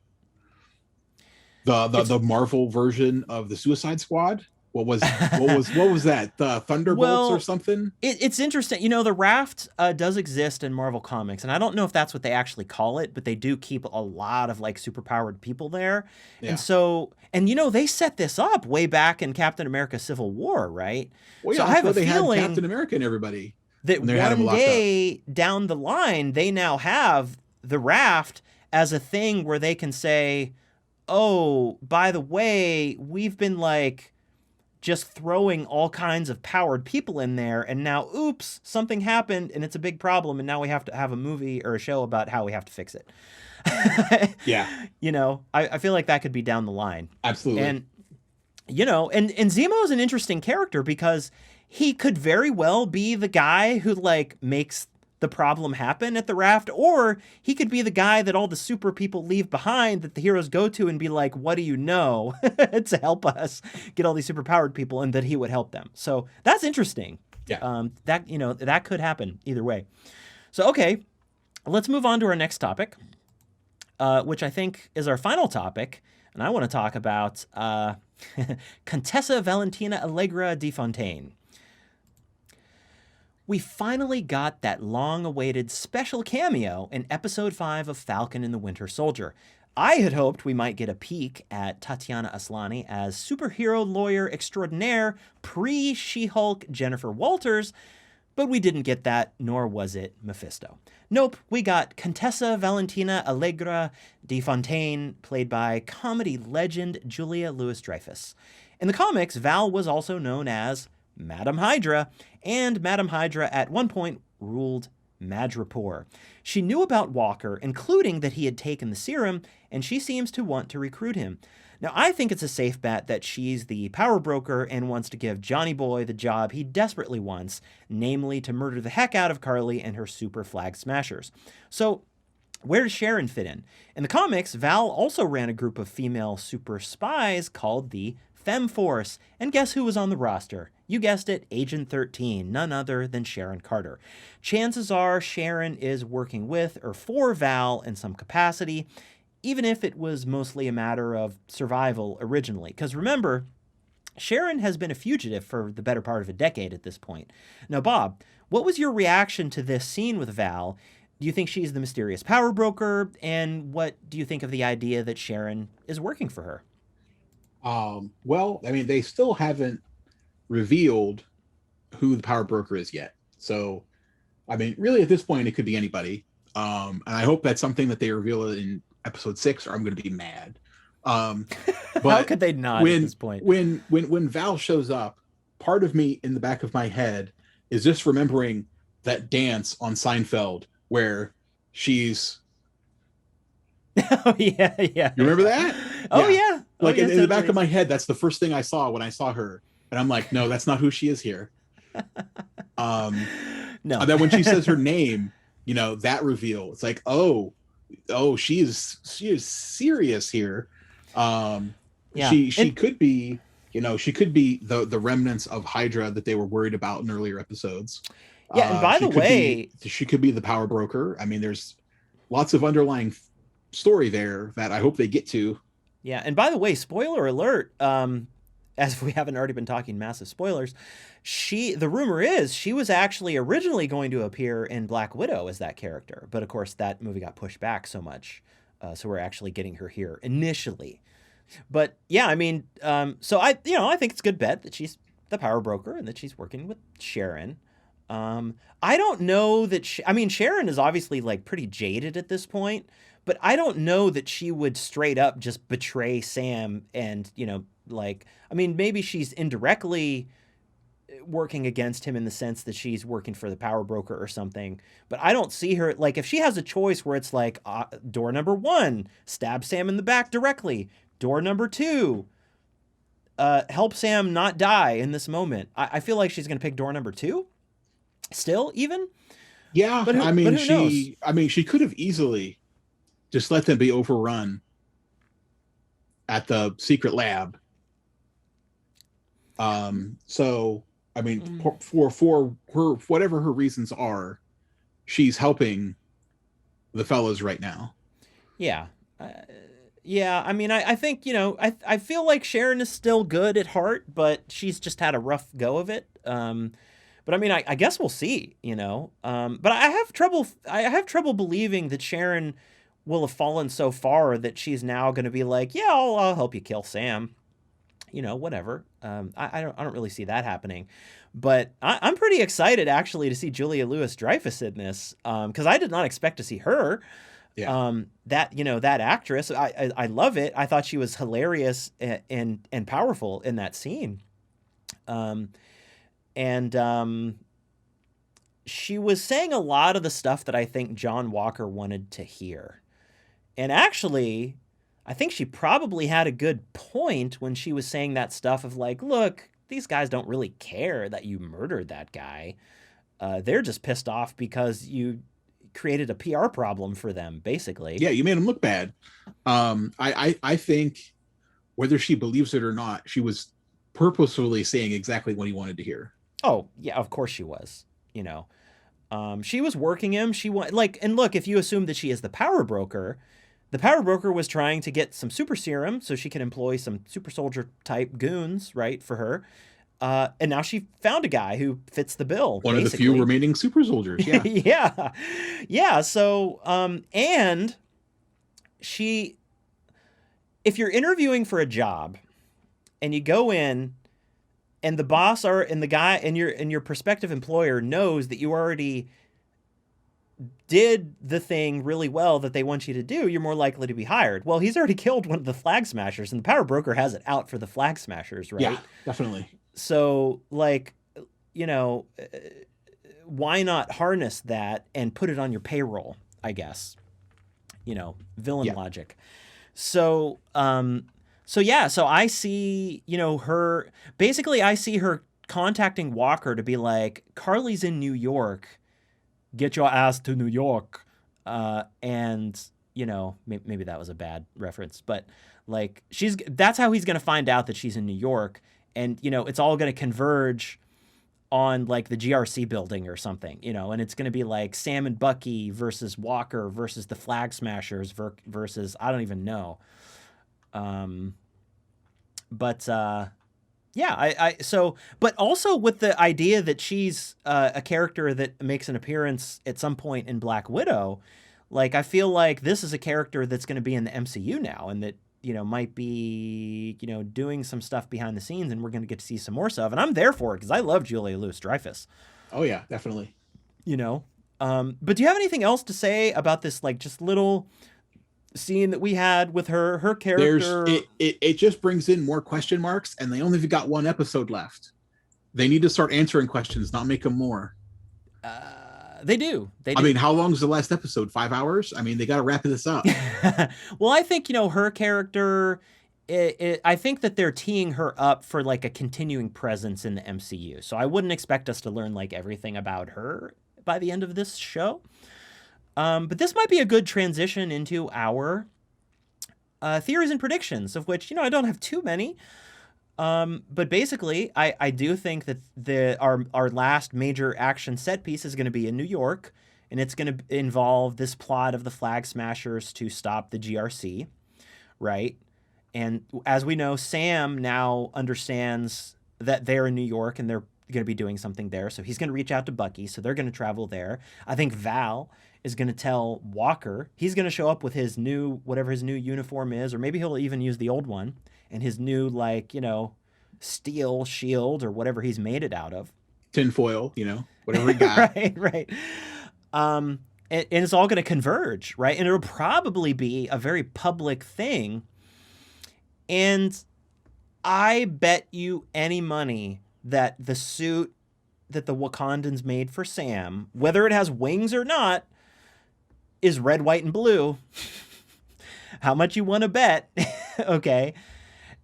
the Marvel version of the Suicide Squad? What was that? The Thunderbolts or Well, something? it's interesting. You know, the raft does exist in Marvel Comics, and I don't know if that's what they actually call it, but they do keep a lot of like superpowered people there. And Yeah. so, and you know, they set this up way back in Captain America Civil War, right? Well, So yeah, I that's have where a they had Captain feeling America and everybody that when they had him one locked up. day down the line, they now have the raft as a thing where they can say, oh, by the way, we've been like just throwing all kinds of powered people in there, and now oops, something happened and it's a big problem, and now we have to have a movie or a show about how we have to fix it. Yeah, You know, I feel like that could be down the line. absolutely. And you know, and Zemo is an interesting character because he could very well be the guy who like makes the problem happen at the raft, or he could be the guy that all the super people leave behind that the heroes go to and be like, what do you know to help us get all these super powered people, and that he would help them. So that's interesting. Yeah. That, you know, that could happen either way. So, okay, let's move on to our next topic, which I think is our final topic. And I want to talk about Contessa Valentina Allegra de Fontaine. We finally got that long-awaited special cameo in Episode 5 of Falcon and the Winter Soldier. I had hoped we might get a peek at Tatiana Aslani as superhero lawyer extraordinaire pre-She-Hulk Jennifer Walters, but we didn't get that, nor was it Mephisto. Nope, we got Contessa Valentina Allegra de Fontaine, played by comedy legend Julia Louis-Dreyfus. In the comics, Val was also known as Madame Hydra, and Madame Hydra at one point ruled Madripoor. She knew about Walker, including that he had taken the serum, and she seems to want to recruit him. Now, I think it's a safe bet that she's the power broker and wants to give Johnny Boy the job he desperately wants, namely to murder the heck out of Carly and her super flag smashers. So, where does Sharon fit in? In the comics, Val also ran a group of female super spies called the Femme Force, and guess who was on the roster? You guessed it, Agent 13, none other than Sharon Carter. Chances are Sharon is working with or for Val in some capacity, even if it was mostly a matter of survival originally. Because remember, Sharon has been a fugitive for the better part of a decade at this point. Now, Bob, what was your reaction to this scene with Val? Do you think she's the mysterious power broker? And what do you think of the idea that Sharon is working for her? Well, I mean, they still haven't revealed who the power broker is yet. So, I mean, really at this point, it could be anybody. And I hope that's something that they reveal in episode 6, or I'm going to be mad. But how could they not at this point? When Val shows up, part of me in the back of my head is just remembering that dance on Seinfeld where she's. Oh yeah, yeah. You remember that? Oh yeah. Like yeah, in the back of my head, that's the first thing I saw when I saw her, and I'm like, no, that's not who she is here. No. And then when she says her name, you know, that reveal, it's like, oh, she is serious here. Yeah. She could be, you know, she could be the remnants of Hydra that they were worried about in earlier episodes. Yeah, and by the way, she could be the power broker. I mean, there's lots of underlying story there that I hope they get to. Yeah, and by the way, spoiler alert, as if we haven't already been talking massive spoilers, the rumor is she was actually originally going to appear in Black Widow as that character, but of course that movie got pushed back so much, so we're actually getting her here initially. But yeah, I mean, so I think it's a good bet that she's the power broker and that she's working with Sharon. I don't know that Sharon is obviously like pretty jaded at this point, but I don't know that she would straight up just betray Sam and, you know, like, I mean, maybe she's indirectly working against him in the sense that she's working for the power broker or something, but I don't see her, like, if she has a choice where it's like, door number 1, stab Sam in the back directly, door number 2, help Sam not die in this moment. I feel like she's going to pick door number 2 still, even. Yeah, but who knows? she could have easily just let them be overrun at the secret lab. So I mean, for her, whatever her reasons are, she's helping the fellas right now. Yeah. Yeah, I mean, I think, I feel like Sharon is still good at heart, but she's just had a rough go of it. But I mean, I guess we'll see, but I have trouble believing that Sharon will have fallen so far that she's now going to be like, yeah, I'll help you kill Sam, whatever. I don't really see that happening, but I'm pretty excited actually to see Julia Louis-Dreyfus in this, because I did not expect to see her. Yeah. That actress, I love it. I thought she was hilarious and powerful in that scene. She was saying a lot of the stuff that I think John Walker wanted to hear. And actually, I think she probably had a good point when she was saying that stuff of like, look, these guys don't really care that you murdered that guy. They're just pissed off because you created a PR problem for them, basically. Yeah, you made them look bad. I think whether she believes it or not, she was purposefully saying exactly what he wanted to hear. Oh, yeah, of course she was. She was working him. And look, if you assume that she is the power broker was trying to get some super serum so she can employ some super soldier type goons, right, for her. And now she found a guy who fits the bill. One of the few remaining super soldiers. Yeah. Yeah. Yeah. So, and if you're interviewing for a job and you go in and the boss and the guy and your prospective employer knows that you already did the thing really well that they want you to do, you're more likely to be hired. Well, he's already killed one of the flag smashers and the power broker has it out for the flag smashers, right? Yeah, definitely. So, like, why not harness that and put it on your payroll, I guess? Villain logic. So, so I see, I see her contacting Walker to be like, Carly's in New York, get your ass to New York. And, maybe that was a bad reference, but like that's how he's going to find out that she's in New York. And, it's all going to converge on like the GRC building or something, and it's going to be like Sam and Bucky versus Walker versus the Flag Smashers versus, I don't even know. But also with the idea that she's a character that makes an appearance at some point in Black Widow, like, I feel like this is a character that's going to be in the MCU now and that, might be, doing some stuff behind the scenes and we're going to get to see some more stuff. And I'm there for it because I love Julia Louis-Dreyfus. Oh, yeah, definitely. But do you have anything else to say about this, like, just little scene that we had with her character? It just brings in more question marks, and they only got one episode left. They need to start answering questions, not make them more. They do. I mean, how long is the last episode? 5 hours? I mean, they got to wrap this up. Well, I think, her character, I think that they're teeing her up for like a continuing presence in the MCU. So I wouldn't expect us to learn like everything about her by the end of this show. But this might be a good transition into our theories and predictions, of which, I don't have too many. But basically, I do think that our last major action set piece is going to be in New York, and it's going to involve this plot of the Flag Smashers to stop the GRC, right? And as we know, Sam now understands that they're in New York and they're going to be doing something there, so he's going to reach out to Bucky, so they're going to travel there. I think Val is going to tell Walker, he's going to show up with his new, whatever his new uniform is, or maybe he'll even use the old one, and his new, like, steel shield or whatever he's made it out of. Tinfoil, whatever he got. Right. And it's all going to converge, right? And it'll probably be a very public thing. And I bet you any money that the suit that the Wakandans made for Sam, whether it has wings or not, is red, white, and blue. How much you want to bet? Okay.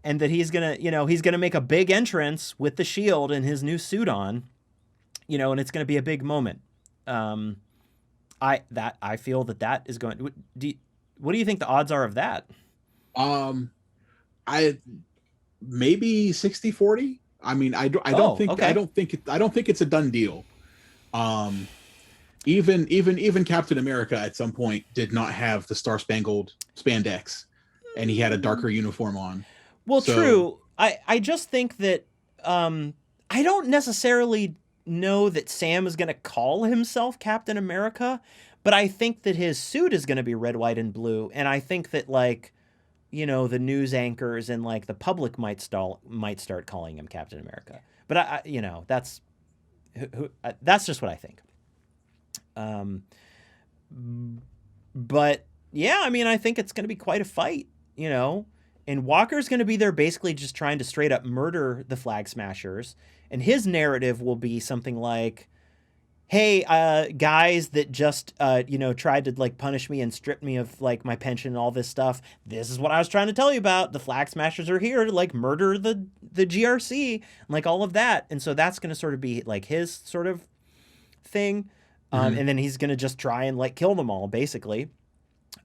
And that he's going to make a big entrance with the shield and his new suit on, and it's going to be a big moment. I feel that is going. What do you think the odds are of that? Um, I maybe 60-40. I mean, I don't Oh, think okay. I don't think it's a done deal. Um, even Captain America at some point did not have the Star Spangled spandex, and he had a darker uniform on. Well, So true. I just think that I don't necessarily know that Sam is going to call himself Captain America, but I think that his suit is going to be red, white, and blue, and I think that like the news anchors and like the public might start calling him Captain America. But that's just what I think. Um, but yeah, I mean, I think it's going to be quite a fight, you know. And Walker's going to be there basically just trying to straight up murder the Flag Smashers. And his narrative will be something like, hey, guys that just, tried to like punish me and strip me of like my pension and all this stuff. This is what I was trying to tell you about. The Flag Smashers are here to like murder the GRC and like all of that. And so that's going to sort of be like his sort of thing. mhm. And then he's going to just try and like kill them all basically.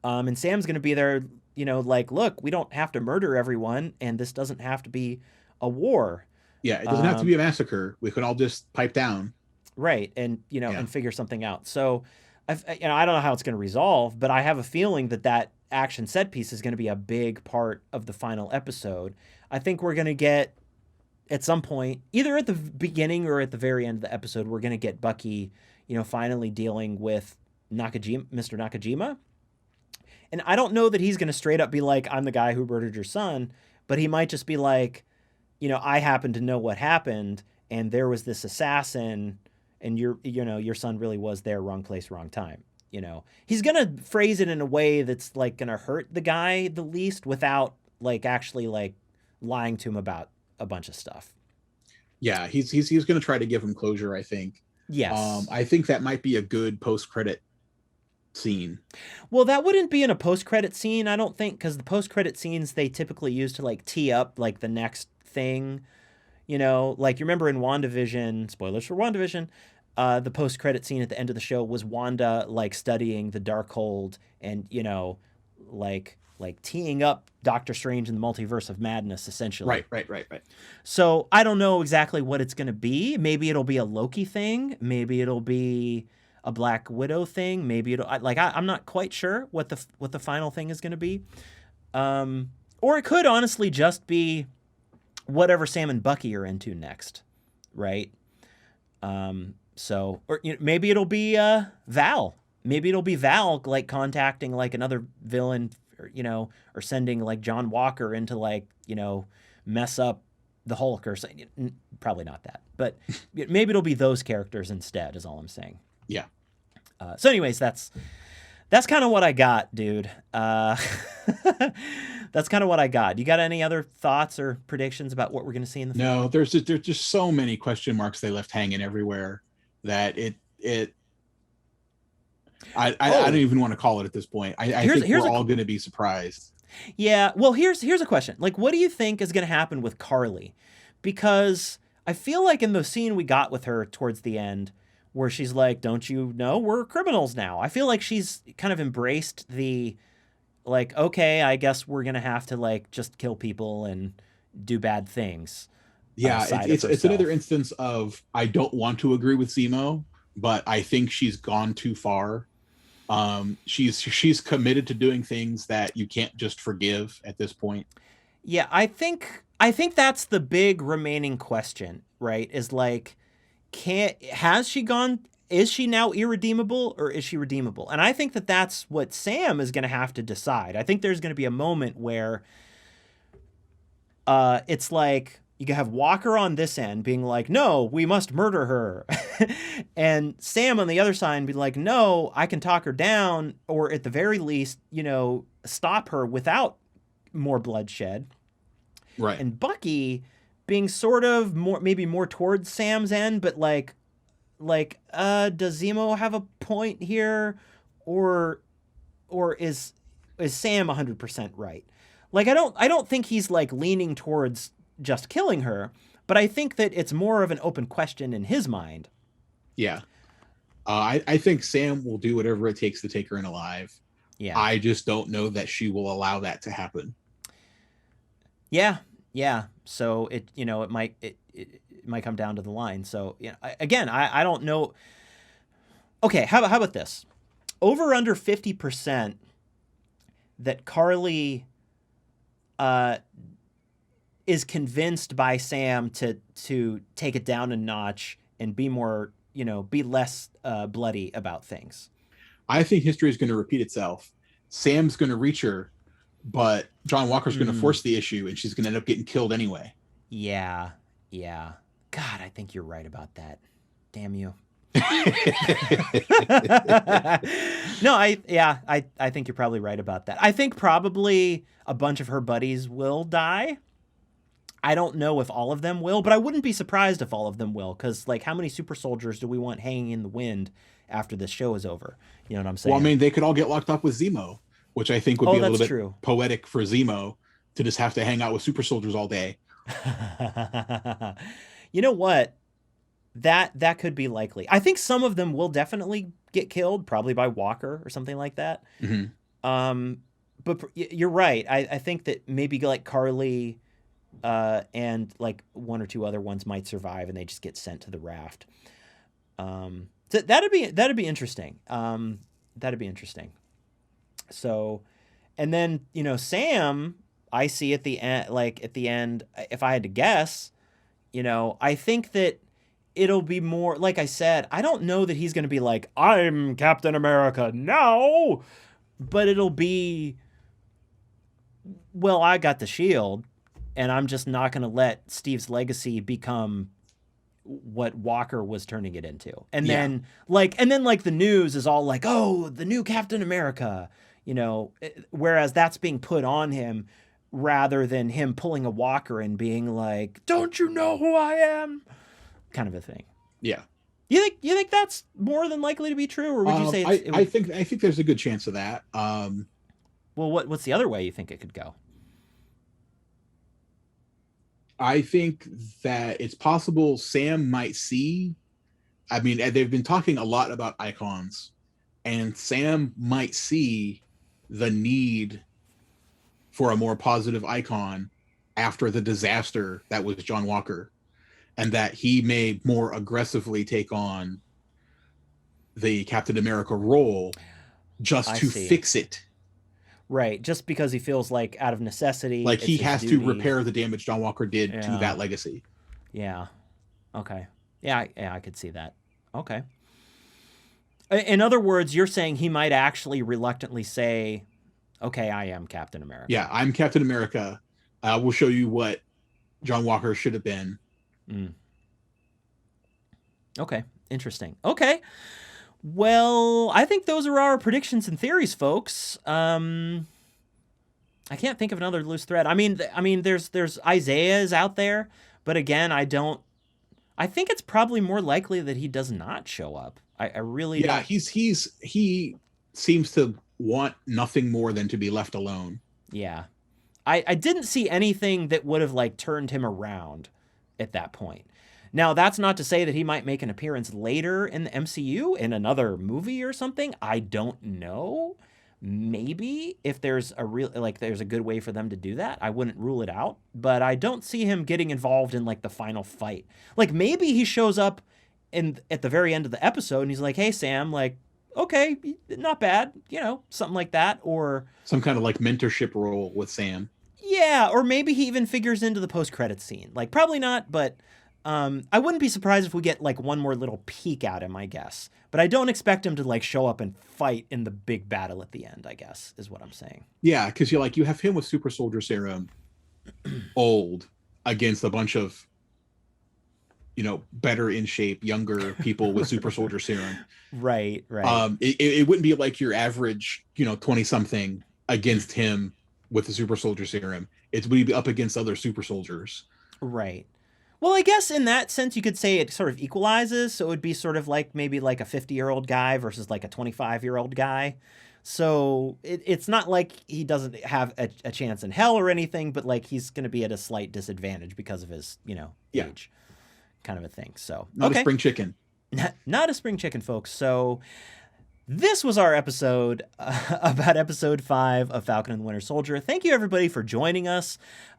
And Sam's going to be there, like, look, we don't have to murder everyone, and this doesn't have to be a war. Yeah, it doesn't have to Um, be a massacre. We could all just pipe down. right. And, Yeah. and figure something out. So, I don't know how it's going to resolve, but I have a feeling that that action set piece is going to be a big part of the final episode. I think we're going to get, at some point, either at the beginning or at the very end of the episode, we're going to get Bucky, finally dealing with Mr. Nakajima. And I don't know that he's going to straight up be like, I'm the guy who murdered your son, but he might just be like, I happen to know what happened, and there was this assassin, and your son really was there, wrong place, wrong time. He's going to phrase it in a way that's like going to hurt the guy the least without like actually like lying to him about a bunch of stuff. Yeah, he's going to try to give him closure, I think. Yes. I think that might be a good post-credit scene. Well, that wouldn't be in a post-credit scene, I don't think, because the post-credit scenes they typically use to like tee up like the next thing. Like you remember in WandaVision, spoilers for WandaVision, the post-credit scene at the end of the show was Wanda like studying the Darkhold and like teeing up Doctor Strange in the Multiverse of Madness, essentially. Right. So I don't know exactly what it's going to be. Maybe it'll be a Loki thing. Maybe it'll be a Black Widow thing. Maybe it'll I'm not quite sure what the final thing is going to be. Or it could honestly just be whatever Sam and Bucky are into next, right? So or maybe it'll be Val. Maybe it'll be Val like contacting like another villain, or sending like John Walker into like mess up the Hulk or something. Probably not that, but maybe it'll be those characters instead. Is all I'm saying. Yeah. So, anyways, that's kind of what I got, dude. That's kind of what I got. You got any other thoughts or predictions about what we're going to see in the film? No, there's just so many question marks they left hanging everywhere that I don't even want to call it at this point. I think we're all going to be surprised. Yeah. Well, here's a question. Like, what do you think is going to happen with Carly? Because I feel like in the scene we got with her towards the end, where she's like, "Don't you know we're criminals now?" I feel like she's kind of embraced the, like, okay, I guess we're gonna have to like just kill people and do bad things. Yeah, Side of it's another herself. instance of I don't want to agree with Zemo, but I think she's gone too far. She's committed to doing things that you can't just forgive at this point. Yeah, I think that's the big remaining question, right? Is like, has she gone? Is she now irredeemable or is she redeemable? And I think that that's what Sam is going to have to decide. I think there's going to be a moment where it's like you can have Walker on this end being like, no, we must murder her. And Sam on the other side be like, no, I can talk her down, or at the very least, stop her without more bloodshed. Right. And Bucky being sort of maybe more towards Sam's end, but does Zemo have a point here, or is Sam 100% right? Like I don't think he's like leaning towards just killing her, but I think that it's more of an open question in his mind. Yeah. I think Sam will do whatever it takes to take her in alive. Yeah. I just don't know that she will allow that to happen. Yeah. Yeah. So it might come down to the line. So, again, I don't know. Okay, how about this? Over under 50% that Carly is convinced by Sam to take it down a notch and be more, be less bloody about things. I think history is going to repeat itself. Sam's going to reach her, but John Walker's going to force the issue, and she's going to end up getting killed anyway. Yeah, yeah. God, I think you're right about that. Damn you. No, I think you're probably right about that. I think probably a bunch of her buddies will die. I don't know if all of them will, but I wouldn't be surprised if all of them will, because like, how many super soldiers do we want hanging in the wind after this show is over? You know what I'm saying? Well, I mean, they could all get locked up with Zemo, which I think would be a little bit poetic for Zemo to just have to hang out with super soldiers all day. You know what? That could be likely. I think some of them will definitely get killed, probably by Walker or something like that. Mm-hmm. But you're right. I think that maybe like Carly and like one or two other ones might survive, and they just get sent to the raft. So that'd be interesting. That'd be interesting. So, and then Sam, I see at the end, if I had to guess, I think that it'll be more, like I said, I don't know that he's going to be like, I'm Captain America now, but it'll be, well, I got the shield, and I'm just not going to let Steve's legacy become what Walker was turning it into. And then the news is all like, oh, the new Captain America, whereas that's being put on him rather than him pulling a Walker and being like, don't you know who I am? Kind of a thing. Yeah. You think that's more than likely to be true, or would you say I think there's a good chance of that. Well, what's the other way you think it could go? I think that it's possible Sam might see. I mean, they've been talking a lot about icons, and Sam might see the need for a more positive icon after the disaster that was John Walker, and that he may more aggressively take on the Captain America role just to fix it. Right, just because he feels like out of necessity, like he has to repair the damage John Walker did to that legacy. Yeah. Okay. Yeah, I could see that. Okay. In other words, you're saying he might actually reluctantly say, okay, I am Captain America. Yeah, I'm Captain America. We'll show you what John Walker should have been. Okay, interesting. Okay. Well, I think those are our predictions and theories, folks. I can't think of another loose thread. I mean, there's Isaiah's out there, but again, I think it's probably more likely that he does not show up. I really don't. He seems to want nothing more than to be left alone. Yeah, I didn't see anything that would have like turned him around at that point. Now, that's not to say that he might make an appearance later in the MCU in another movie or something. I don't know. Maybe if there's there's a good way for them to do that, I wouldn't rule it out. But I don't see him getting involved in like the final fight. Like maybe he shows up at the very end of the episode and he's like, "Hey Sam, like, okay, not bad, something like that," or some kind of like mentorship role with Sam. Yeah, or maybe he even figures into the post-credits scene. Like probably not, but I wouldn't be surprised if we get like one more little peek at him, I guess. But I don't expect him to like show up and fight in the big battle at the end, I guess, is what I'm saying. Yeah, because you have him with Super Soldier Serum old against a bunch of, better in shape, younger people with Super Soldier Serum. Right. It wouldn't be like your average, 20-something against him with the Super Soldier Serum. It would be up against other super soldiers. Right. Well, I guess in that sense, you could say it sort of equalizes. So it would be sort of like maybe like a 50-year-old guy versus like a 25-year-old guy. So it's not like he doesn't have a chance in hell or anything, but like he's going to be at a slight disadvantage because of his, age kind of a thing. So not a spring chicken. Not a spring chicken, folks. So This was our episode about episode 5 of Falcon and the Winter Soldier. Thank you, everybody, for joining us.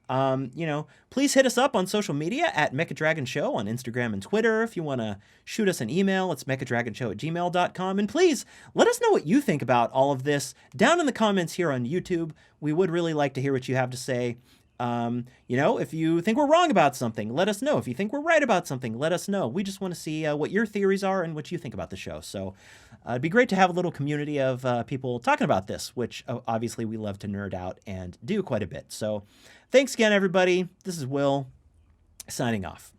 Please hit us up on social media at Mechadragon Show on Instagram and Twitter. If you want to shoot us an email, it's mechadragonshow@gmail.com. And please let us know what you think about all of this down in the comments here on YouTube. We would really like to hear what you have to say. If you think we're wrong about something, let us know. If you think we're right about something, let us know. We just want to see what your theories are and what you think about the show. So it'd be great to have a little community of people talking about this, which obviously we love to nerd out and do quite a bit. So thanks again, everybody. This is Will signing off.